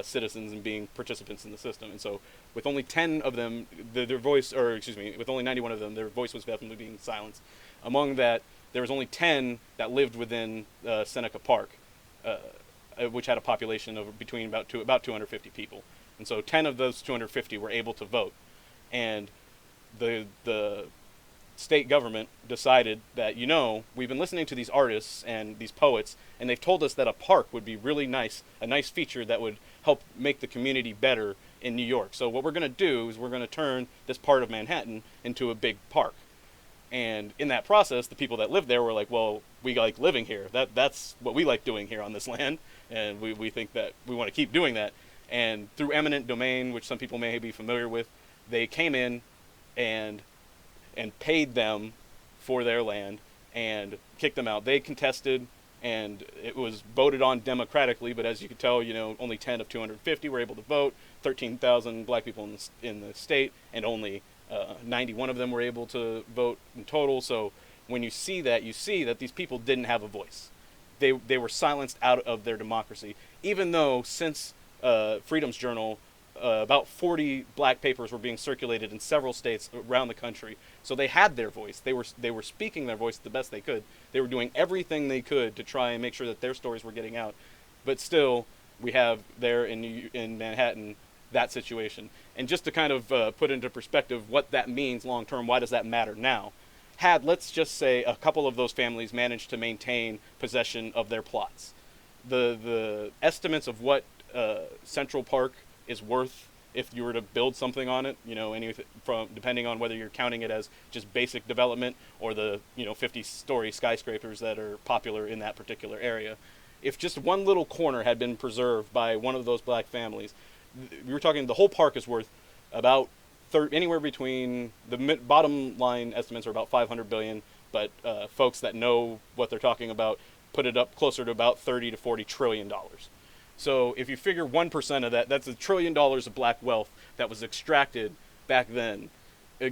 citizens and being participants in the system. And so with only 10 of them, with only 91 of them, their voice was definitely being silenced. Among that, there was only 10 that lived within Seneca Park, which had a population of between about 250 people. And so 10 of those 250 were able to vote. And the state government decided that, we've been listening to these artists and these poets, and they've told us that a park would be really nice, a nice feature that would help make the community better in New York. So what we're going to do is we're going to turn this part of Manhattan into a big park. And in that process, the people that lived there were like, well, we like living here. That's what we like doing here on this land, and we think that we want to keep doing that. And through eminent domain, which some people may be familiar with, they came in and paid them for their land and kicked them out. They contested, and it was voted on democratically, but as you can tell, only 10 of 250 were able to vote, 13,000 black people in the state, and only 91 of them were able to vote in total. So when you see that these people didn't have a voice. They were silenced out of their democracy, even though since Freedom's Journal, about 40 black papers were being circulated in several states around the country. So they had their voice. They were speaking their voice the best they could. They were doing everything they could to try and make sure that their stories were getting out. But still, we have there in Manhattan that situation. And just to kind of put into perspective what that means long term, why does that matter now? Had, let's just say, a couple of those families managed to maintain possession of their plots, the estimates of what Central Park is worth if you were to build something on it, anything from depending on whether you're counting it as just basic development or the 50-story skyscrapers that are popular in that particular area. If just one little corner had been preserved by one of those black families, we were talking the whole park is worth about anywhere between the bottom line estimates are about 500 billion, but folks that know what they're talking about put it up closer to about 30 to 40 trillion dollars. So if you figure 1% of that, that's $1 trillion of black wealth that was extracted back then.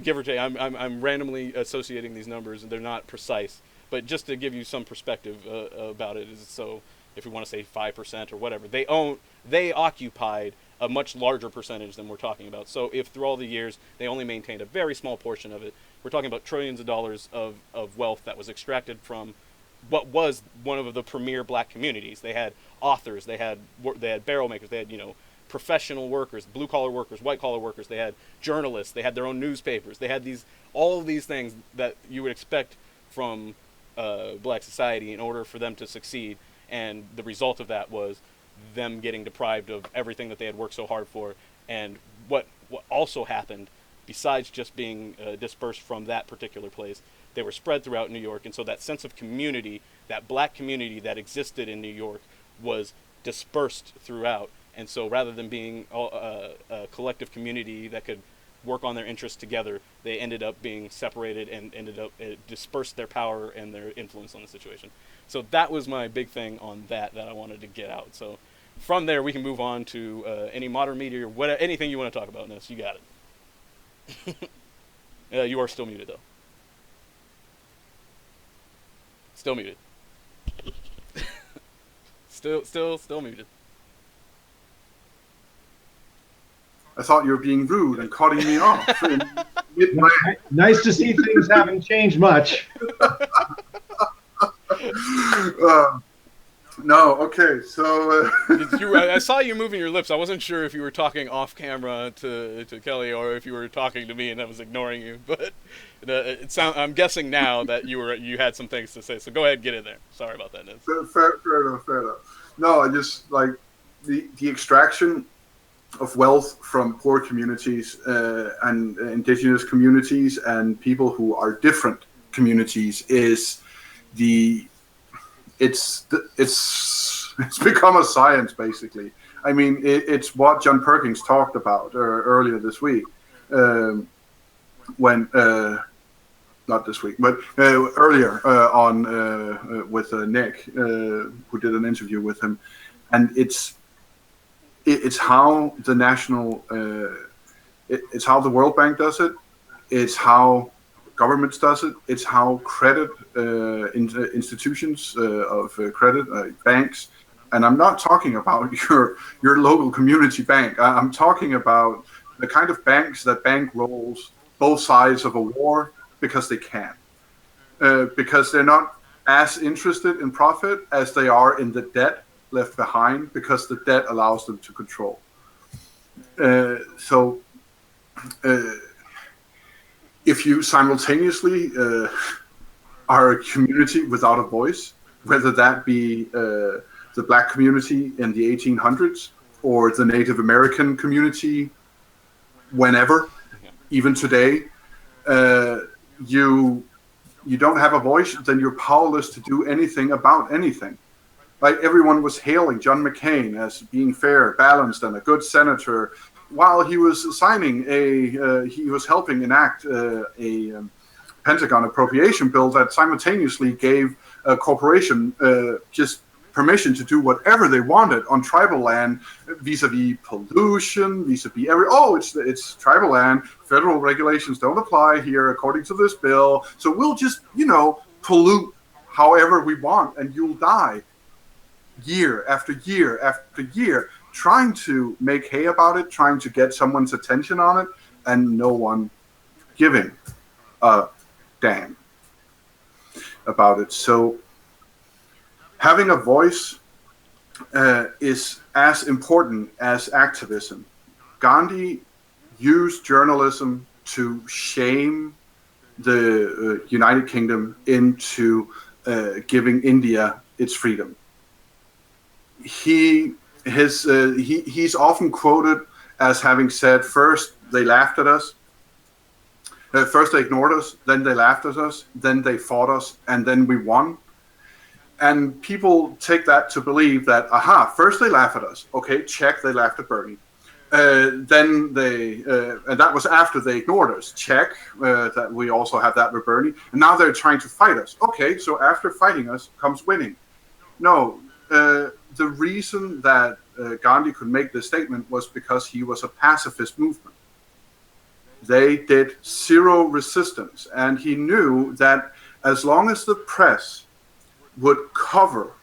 Give or take, I'm randomly associating these numbers, and they're not precise. But just to give you some perspective about it, so if we want to say 5% or whatever, they occupied a much larger percentage than we're talking about. So if through all the years they only maintained a very small portion of it, we're talking about trillions of dollars of wealth that was extracted from what was one of the premier black communities. They had authors, they had barrel makers, they had professional workers, blue collar workers, white collar workers, they had journalists, they had their own newspapers, they had all of these things that you would expect from black society in order for them to succeed. And the result of that was them getting deprived of everything that they had worked so hard for. And what also happened, besides just being dispersed from that particular place, they were spread throughout New York. And so that sense of community, that black community that existed in New York, was dispersed throughout. And so rather than being a collective community that could work on their interests together, they ended up being separated and dispersed their power and their influence on the situation. So that was my big thing on that I wanted to get out. So from there, we can move on to any modern media or anything you want to talk about, Ness. You got it. You are still muted, though. Still muted. Still muted.
I thought you were being rude and cutting me off.
Nice to see things haven't changed much.
No, okay, so...
I saw you moving your lips. I wasn't sure if you were talking off camera to Kelly or if you were talking to me and I was ignoring you. But I'm guessing now that you had some things to say. So go ahead and get in there. Sorry about that, Ness.
Fair enough. No, I just, like, the extraction of wealth from poor communities and indigenous communities and people who are different communities is it's become a science, basically. I mean, it's what John Perkins talked about earlier this week, when not this week, but earlier on with Nick, who did an interview with him, and it's how the national, it's how the World Bank does it, it's how governments does it, it's how credit institutions of credit, banks, and I'm not talking about your local community bank. I'm talking about the kind of banks that bankrolls both sides of a war because they can, because they're not as interested in profit as they are in the debt left behind, because the debt allows them to control. If you simultaneously are a community without a voice, whether that be the black community in the 1800s or the Native American community whenever, even today, you don't have a voice, then you're powerless to do anything about anything. Like, everyone was hailing John McCain as being fair, balanced, and a good senator, while he was signing he was helping enact a Pentagon appropriation bill that simultaneously gave a corporation just permission to do whatever they wanted on tribal land, vis-a-vis pollution, vis-a-vis it's tribal land. Federal regulations don't apply here according to this bill, so we'll just pollute however we want, and you'll die. Year after year after year, trying to make hay about it, trying to get someone's attention on it, and no one giving a damn about it. So having a voice is as important as activism. Gandhi used journalism to shame the United Kingdom into giving India its freedom. He's often quoted as having said, first they laughed at us, first they ignored us, then they laughed at us, then they fought us, and then we won. And people take that to believe that, first they laugh at us. Okay, check, they laughed at Bernie. Then they, and that was after they ignored us. Check, that we also have that with Bernie. And now they're trying to fight us. Okay, so after fighting us comes winning. No, the reason that Gandhi could make this statement was because he was a pacifist movement. They did zero resistance, and he knew that as long as the press would cover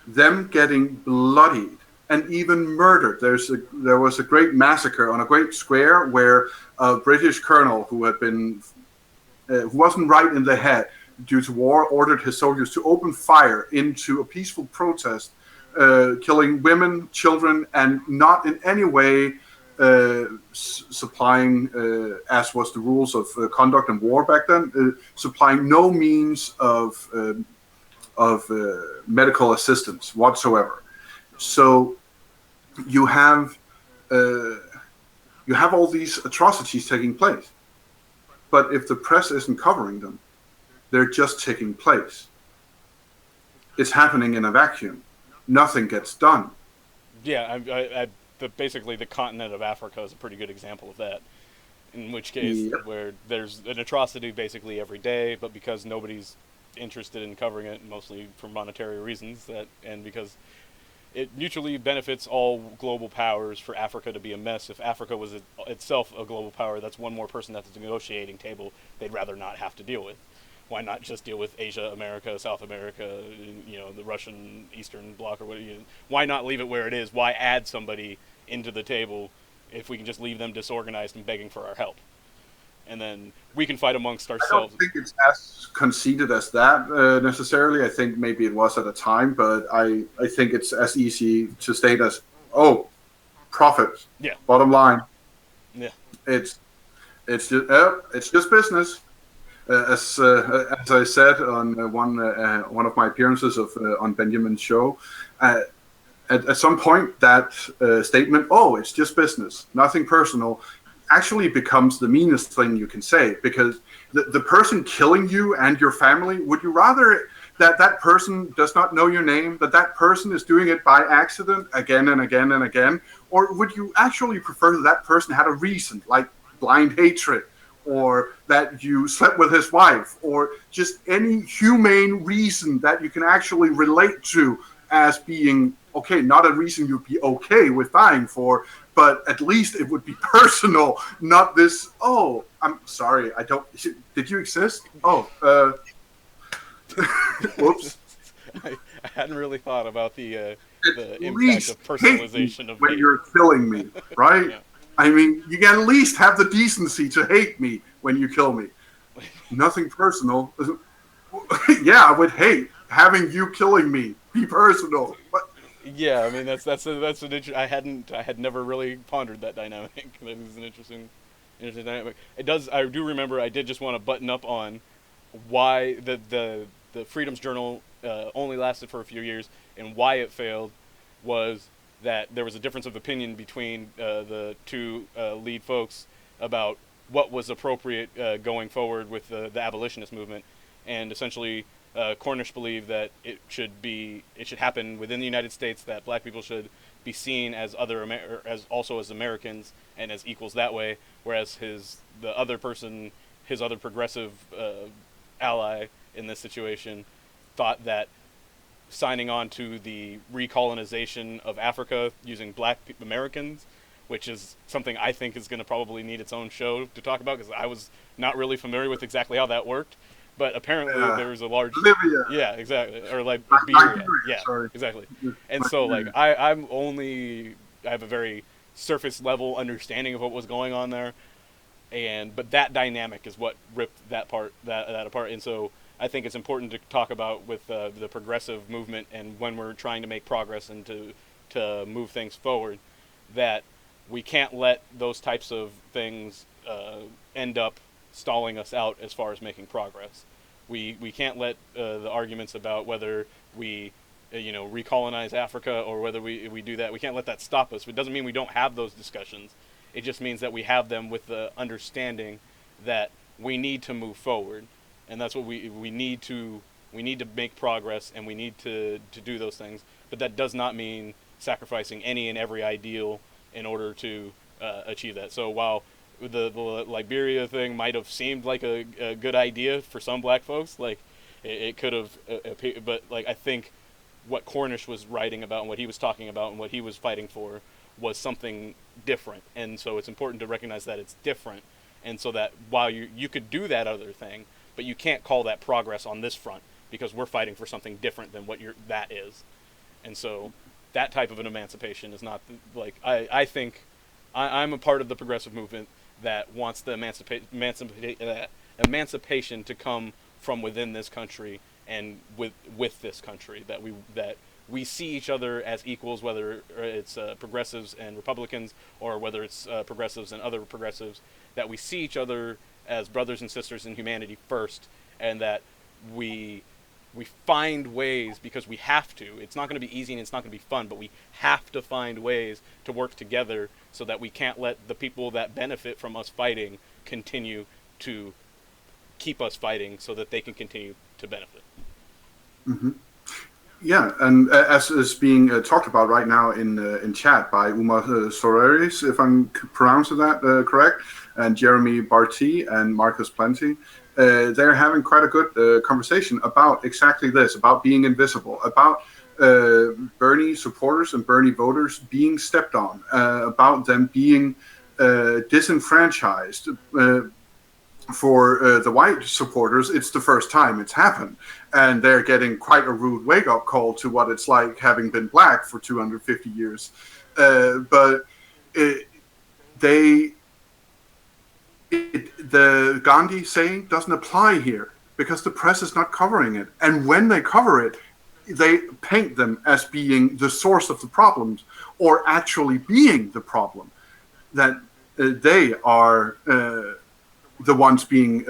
them getting bloodied and even murdered. There was a great massacre on a great square where a British colonel who wasn't right in the head due to war ordered his soldiers to open fire into a peaceful protest, killing women, children, and not in any way supplying, as was the rules of conduct in war back then, supplying no means of medical assistance whatsoever. So you have all these atrocities taking place, but if the press isn't covering them, they're just taking place. It's happening in a vacuum. Nothing gets done.
Yeah, basically the continent of Africa is a pretty good example of that. In which case, where there's an atrocity basically every day, but because nobody's interested in covering it, mostly for monetary reasons, and because it mutually benefits all global powers for Africa to be a mess. If Africa was itself a global power, that's one more person at the negotiating table they'd rather not have to deal with. Why not just deal with Asia, America, South America, the Russian Eastern Bloc or whatever? Why not leave it where it is? Why add somebody into the table if we can just leave them disorganized and begging for our help? And then we can fight amongst ourselves.
I don't think it's as conceited as that necessarily. I think maybe it was at a time, but I think it's as easy to state as, profit.
Yeah.
Bottom line.
Yeah.
It's just business. As I said on one of my appearances on Benjamin's show, at some point that statement, it's just business, nothing personal, actually becomes the meanest thing you can say, because the person killing you and your family, would you rather that person does not know your name, that person is doing it by accident again and again and again, or would you actually prefer that person had a reason, like blind hatred, or that you slept with his wife, or just any humane reason that you can actually relate to as being okay, not a reason you'd be okay with dying for, but at least it would be personal, not this, I'm sorry, did you exist? Whoops.
I hadn't really thought about the
at
impact of personalization of
when you're killing me, right? Yeah. I mean, you can at least have the decency to hate me when you kill me. Nothing personal. Yeah, I would hate having you killing me be personal. But
yeah, I mean that's an interesting. I had never really pondered that dynamic. That is an interesting dynamic. I do remember. I did just want to button up on why the Freedom's Journal only lasted for a few years, and why it failed was that there was a difference of opinion between the two lead folks about what was appropriate going forward with the abolitionist movement, and essentially Cornish believed that it should happen within the United States, that black people should be seen as as Americans and as equals that way, whereas his other progressive ally in this situation thought that signing on to the recolonization of Africa using black Americans, which is something I think is going to probably need its own show to talk about, because I was not really familiar with exactly how that worked. But apparently there was a large...
Libya.
Yeah, exactly. Or like Liberia. Yeah,
sorry.
Exactly. And so like I have a very surface level understanding of what was going on there, but that dynamic is what ripped that apart. And so I think it's important to talk about with the progressive movement, and when we're trying to make progress and to move things forward, that we can't let those types of things end up stalling us out as far as making progress. We can't let the arguments about whether we recolonize Africa or whether we do that, we can't let that stop us. It doesn't mean we don't have those discussions. It just means that we have them with the understanding that we need to move forward, and that's what we need to make progress, and we need to do those things. But that does not mean sacrificing any and every ideal in order to achieve that. So while the Liberia thing might have seemed like a good idea for some black folks, like it could have, but like I think what Cornish was writing about and what he was talking about and what he was fighting for was something different. And so it's important to recognize that it's different, and so that while you could do that other thing, but you can't call that progress on this front, because we're fighting for something different than what that is. And so that type of an emancipation is not like, I think I'm a part of the progressive movement that wants the emancipation to come from within this country and with this country, that we see each other as equals, whether it's progressives and Republicans, or whether it's progressives and other progressives, that we see each other as brothers and sisters in humanity first, and that we find ways, because we have to. It's not going to be easy and it's not going to be fun, but we have to find ways to work together so that we can't let the people that benefit from us fighting continue to keep us fighting so that they can continue to benefit.
Mm-hmm. Yeah, and as is being talked about right now in chat by Uma Soreris, if I'm pronouncing that correct, and Jeremy Barty and Marcus Plenty, they're having quite a good conversation about exactly this, about being invisible, about Bernie supporters and Bernie voters being stepped on, about them being disenfranchised. For the white supporters, it's the first time it's happened, and they're getting quite a rude wake-up call to what it's like having been black for 250 years. But the Gandhi saying doesn't apply here because the press is not covering it, and when they cover it, they paint them as being the source of the problems or actually being the problem, that they are the ones being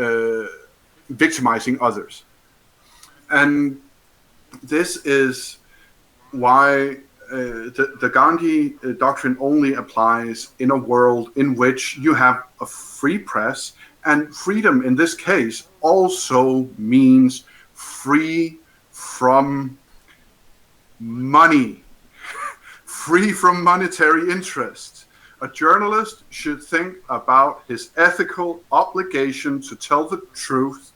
victimizing others. And this is why the Gandhi doctrine only applies in a world in which you have a free press, and freedom in this case also means free from money, free from monetary interests. A journalist should think about his ethical obligation to tell the truth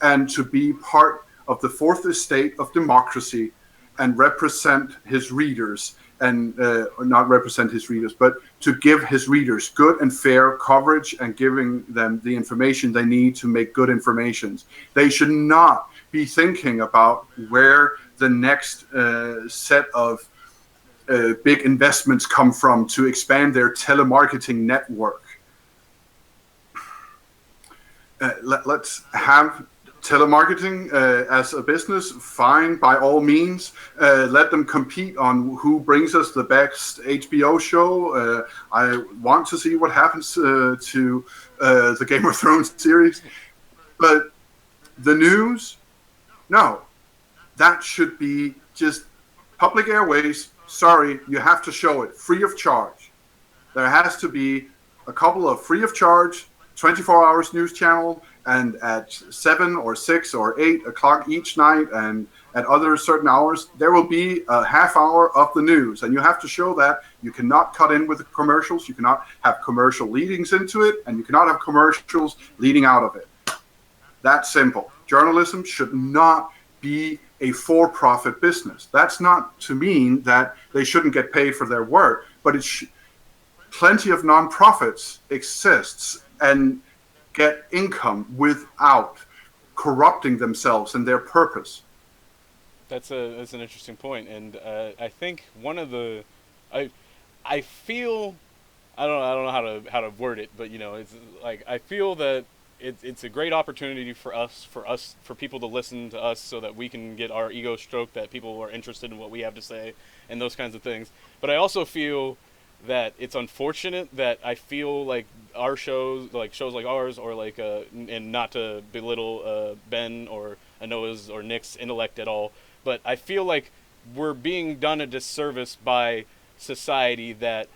and to be part of the fourth estate of democracy and represent his readers, and not represent his readers, but to give his readers good and fair coverage and giving them the information they need to make good informations. They should not be thinking about where the next set of big investments come from to expand their telemarketing network. Let's have telemarketing as a business, fine, by all means. Let them compete on who brings us the best HBO show. I want to see what happens to the Game of Thrones series. But the news, no. That should be just public airways. Sorry, you have to show it free of charge. There has to be a couple of free of charge 24 hours news channel, and at 7 or 6 or 8 o'clock each night and at other certain hours, there will be a half hour of the news, and you have to show that. You cannot cut in with the commercials, you cannot have commercial leadings into it, and you cannot have commercials leading out of it. That's simple. Journalism should not be a for-profit business. That's not to mean that they shouldn't get paid for their work, but plenty of nonprofits exists and get income without corrupting themselves and their purpose.
That's an interesting point, and I think one of the I feel I don't know how to word it, but it's like I feel that it's a great opportunity for people to listen to us so that we can get our ego stroked, that people are interested in what we have to say and those kinds of things. But I also feel that it's unfortunate that I feel like our shows like ours, or like and not to belittle Ben or Anoa's or Nick's intellect at all, but I feel like we're being done a disservice by society that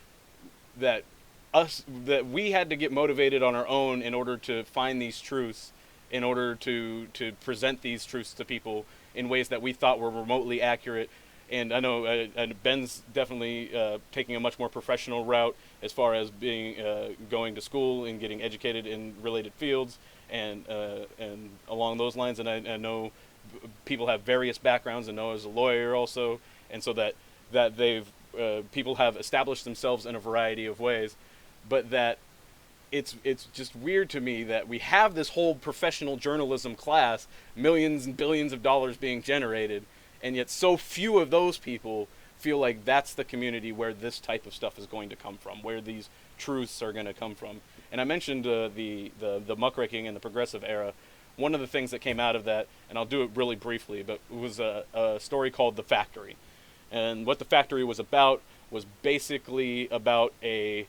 we had to get motivated on our own in order to find these truths, in order to present these truths to people in ways that we thought were remotely accurate. And I know Ben's definitely taking a much more professional route as far as being going to school and getting educated in related fields and along those lines. And I know people have various backgrounds, and Noah's a lawyer also, and so that they've people have established themselves in a variety of ways. But that it's just weird to me that we have this whole professional journalism class, millions and billions of dollars being generated, and yet so few of those people feel like that's the community where this type of stuff is going to come from, where these truths are going to come from. And I mentioned the muckraking and the progressive era. One of the things that came out of that, and I'll do it really briefly, but it was a story called The Factory. And what The Factory was basically about a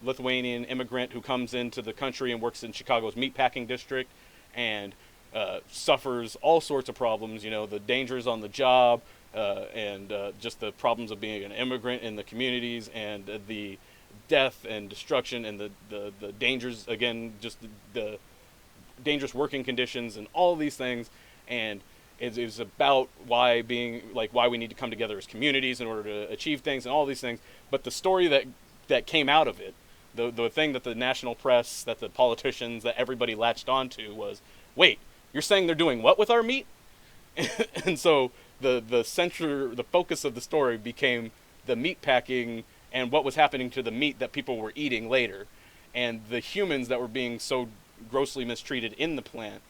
Lithuanian immigrant who comes into the country and works in Chicago's meatpacking district and suffers all sorts of problems, the dangers on the job and just the problems of being an immigrant in the communities, and the death and destruction and the dangers, again, just the dangerous working conditions and all these things. And It's about why we need to come together as communities in order to achieve things and all these things. But the story that came out of it, the thing that the national press, that the politicians, that everybody latched onto was, wait, you're saying they're doing what with our meat? And so the focus of the story became the meat packing and what was happening to the meat that people were eating later. And the humans that were being so grossly mistreated in the plant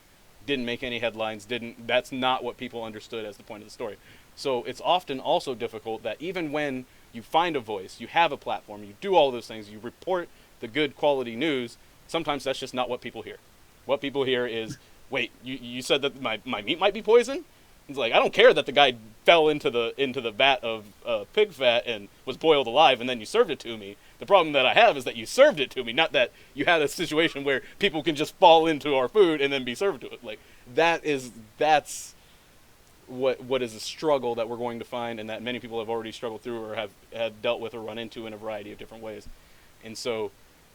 didn't make any headlines, that's not what people understood as the point of the story. So it's often also difficult that even when you find a voice, you have a platform, you do all those things, you report the good quality news, sometimes that's just not what people hear. What people hear is, wait, you said that my meat might be poisoned? It's like, I don't care that the guy fell into the vat of pig fat and was boiled alive and then you served it to me. The problem that I have is that you served it to me, not that you had a situation where people can just fall into our food and then be served to it. Like, that's what is a struggle that we're going to find, and that many people have already struggled through or have dealt with or run into in a variety of different ways. And so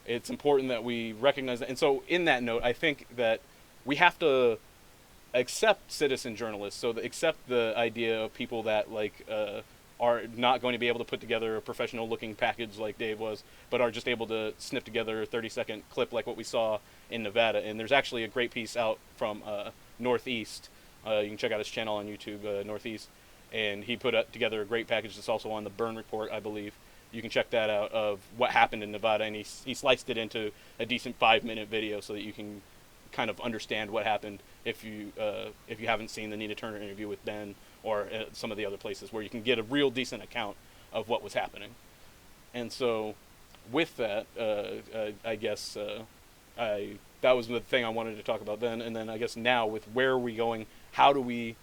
it's important that we recognize that. And so in that note, I think that we have to accept citizen journalists, so accept the idea of people that are not going to be able to put together a professional looking package like Dave was, but are just able to snip together a 30-second clip like what we saw in Nevada. And there's actually a great piece out from Northeast. You can check out his channel on YouTube, Northeast, and he put together a great package that's also on the Burn Report, I believe. You can check that out, of what happened in Nevada, and he sliced it into a decent 5-minute video so that you can kind of understand what happened if you haven't seen the Nina Turner interview with Ben or some of the other places, where you can get a real decent account of what was happening. And so with that, I guess that was the thing I wanted to talk about then. And then I guess now, with where are we going, how do we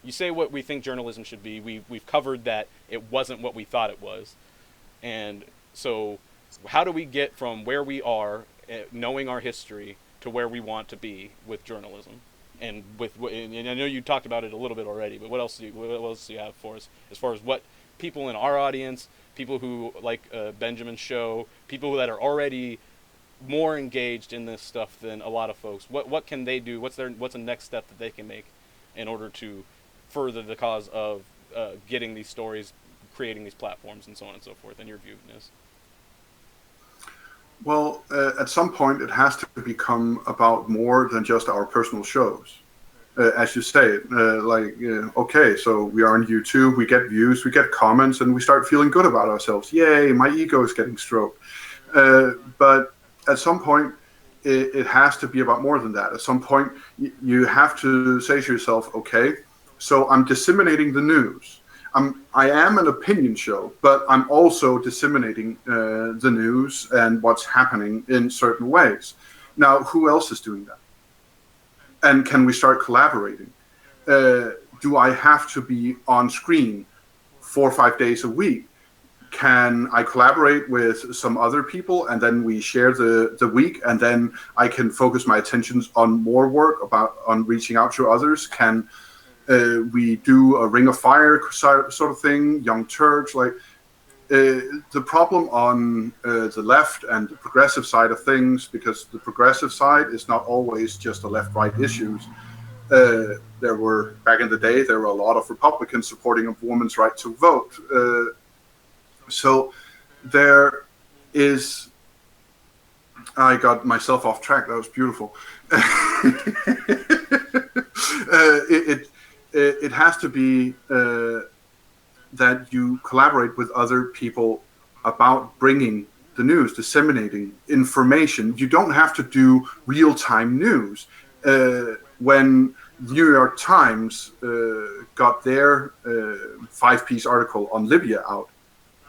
you say what we think journalism should be. We've covered that it wasn't what we thought it was. And so how do we get from where we are, knowing our history, to where we want to be with journalism? And and I know you talked about it a little bit already, but what else do you have for us as far as what people in our audience, people who like Benjamin's show, people that are already more engaged in this stuff than a lot of folks, what can they do? What's the next step that they can make in order to further the cause of getting these stories, creating these platforms, and so on and so forth, in your view, Nis?
Well, at some point, it has to become about more than just our personal shows. As you say, okay, so we are on YouTube, we get views, we get comments, and we start feeling good about ourselves. Yay, my ego is getting stroked. But at some point, it has to be about more than that. At some point, you have to say to yourself, okay, so I'm disseminating the news. I am an opinion show, but I'm also disseminating the news and what's happening in certain ways. Now, who else is doing that? And can we start collaborating? Do I have to be on screen 4 or 5 days a week? Can I collaborate with some other people, and then we share the week, and then I can focus my attentions on more work on reaching out to others? Can we do a Ring of Fire sort of thing, Young Turks? The problem on the left and the progressive side of things, because the progressive side is not always just the left-right issues. Back in the day, there were a lot of Republicans supporting a woman's right to vote. So there is, I got myself off track. That was beautiful. It has to be that you collaborate with other people about bringing the news, disseminating information. You don't have to do real-time news. When New York Times got their 5-piece article on Libya out,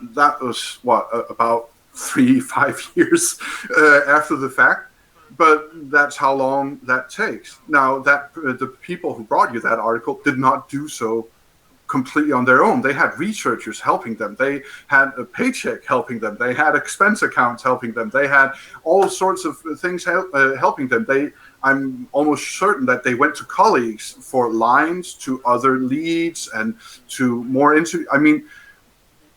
that was about 3-5 years after the fact, but that's how long that takes. Now, that the people who brought you that article did not do so completely on their own. They had researchers helping them. They had a paycheck helping them. They had expense accounts helping them. They had all sorts of things helping them. I'm almost certain that they went to colleagues for lines, to other leads, and to more into. I mean,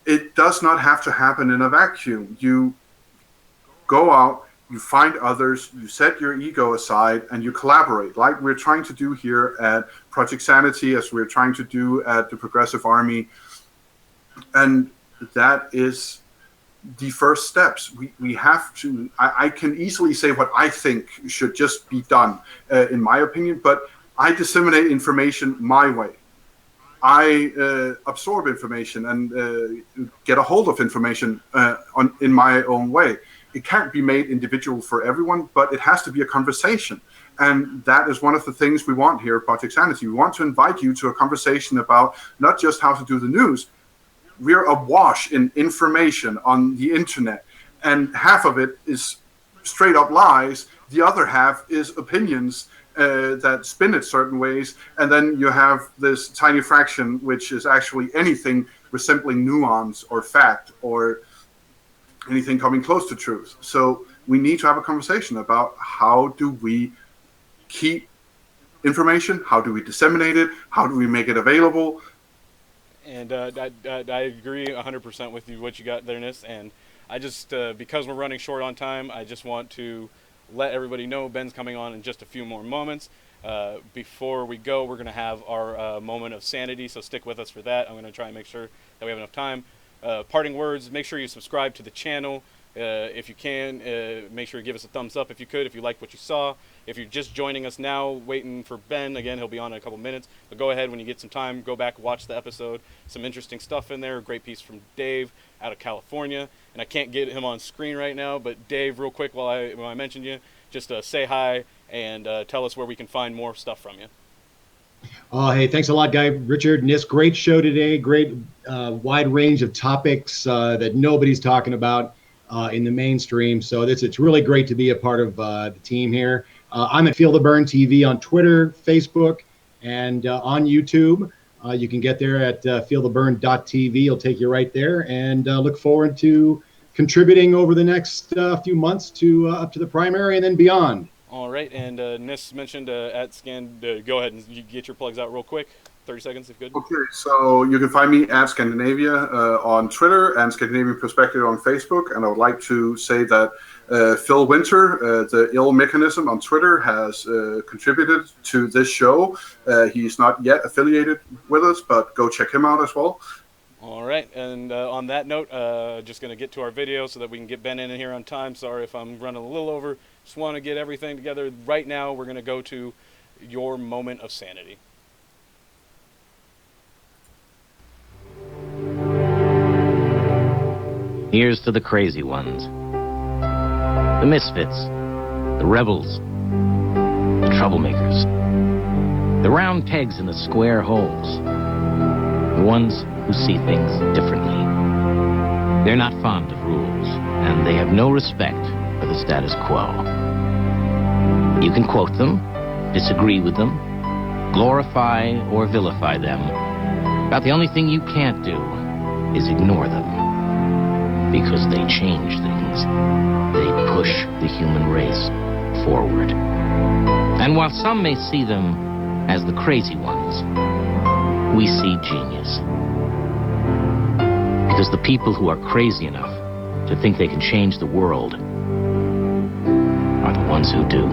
it does not have to happen in a vacuum. You go out, you find others, you set your ego aside, and you collaborate, like we're trying to do here at Project Sanity, as we're trying to do at the Progressive Army. And that is the first steps. We have to, I can easily say what I think should just be done, in my opinion, but I disseminate information my way. I absorb information and get a hold of information in my own way. It can't be made individual for everyone, but it has to be a conversation. And that is one of the things we want here at Project Sanity. We want to invite you to a conversation about not just how to do the news. We're awash in information on the internet, and half of it is straight up lies. The other half is opinions that spin it certain ways. And then you have this tiny fraction, which is actually anything resembling nuance or fact or anything coming close to truth. So we need to have a conversation about how do we keep information, how do we disseminate it, how do we make it available.
And I agree 100% with you, what you got there, Nis. And I just, because we're running short on time, I just want to let everybody know Ben's coming on in just a few more moments. Before we go, we're going to have our moment of sanity, so stick with us for that. I'm going to try and make sure that we have enough time. Parting words, make sure you subscribe to the channel. If you can, make sure you give us a thumbs up if you could, if you liked what you saw. If you're just joining us now, waiting for Ben, again, he'll be on in a couple minutes. But go ahead, when you get some time, go back, watch the episode. Some interesting stuff in there. A great piece from Dave out of California. And I can't get him on screen right now, but Dave, real quick, while I mentioned you, just say hi and tell us where we can find more stuff from you.
Oh, hey, thanks a lot, Guy. Richard, Nis, great show today. Great wide range of topics that nobody's talking about in the mainstream. So it's really great to be a part of the team here. I'm at Feel the Burn TV on Twitter, Facebook, and on YouTube. You can get there at feeltheburn.tv. It'll take you right there. And look forward to contributing over the next few months to up to the primary and then beyond.
All right, and Nis mentioned at Scan. Go ahead and you get your plugs out real quick. 30 seconds, if good.
Okay, so you can find me at Scandinavia on Twitter and Scandinavian Perspective on Facebook. And I would like to say that Phil Winter, the Ill Mechanism on Twitter, has contributed to this show. He's not yet affiliated with us, but go check him out as well.
All right, and on that note, just going to get to our video so that we can get Ben in here on time. Sorry if I'm running a little over. Just want to get everything together. Right now, we're going to go to your moment of sanity.
Here's to the crazy ones, the misfits, the rebels, the troublemakers, the round pegs in the square holes, the ones who see things differently. They're not fond of rules, and they have no respect for the status quo. You can quote them, disagree with them, glorify or vilify them, but the only thing you can't do is ignore them. Because they change things. They push the human race forward. And while some may see them as the crazy ones, we see genius. Because the people who are crazy enough to think they can change the world are the ones who do.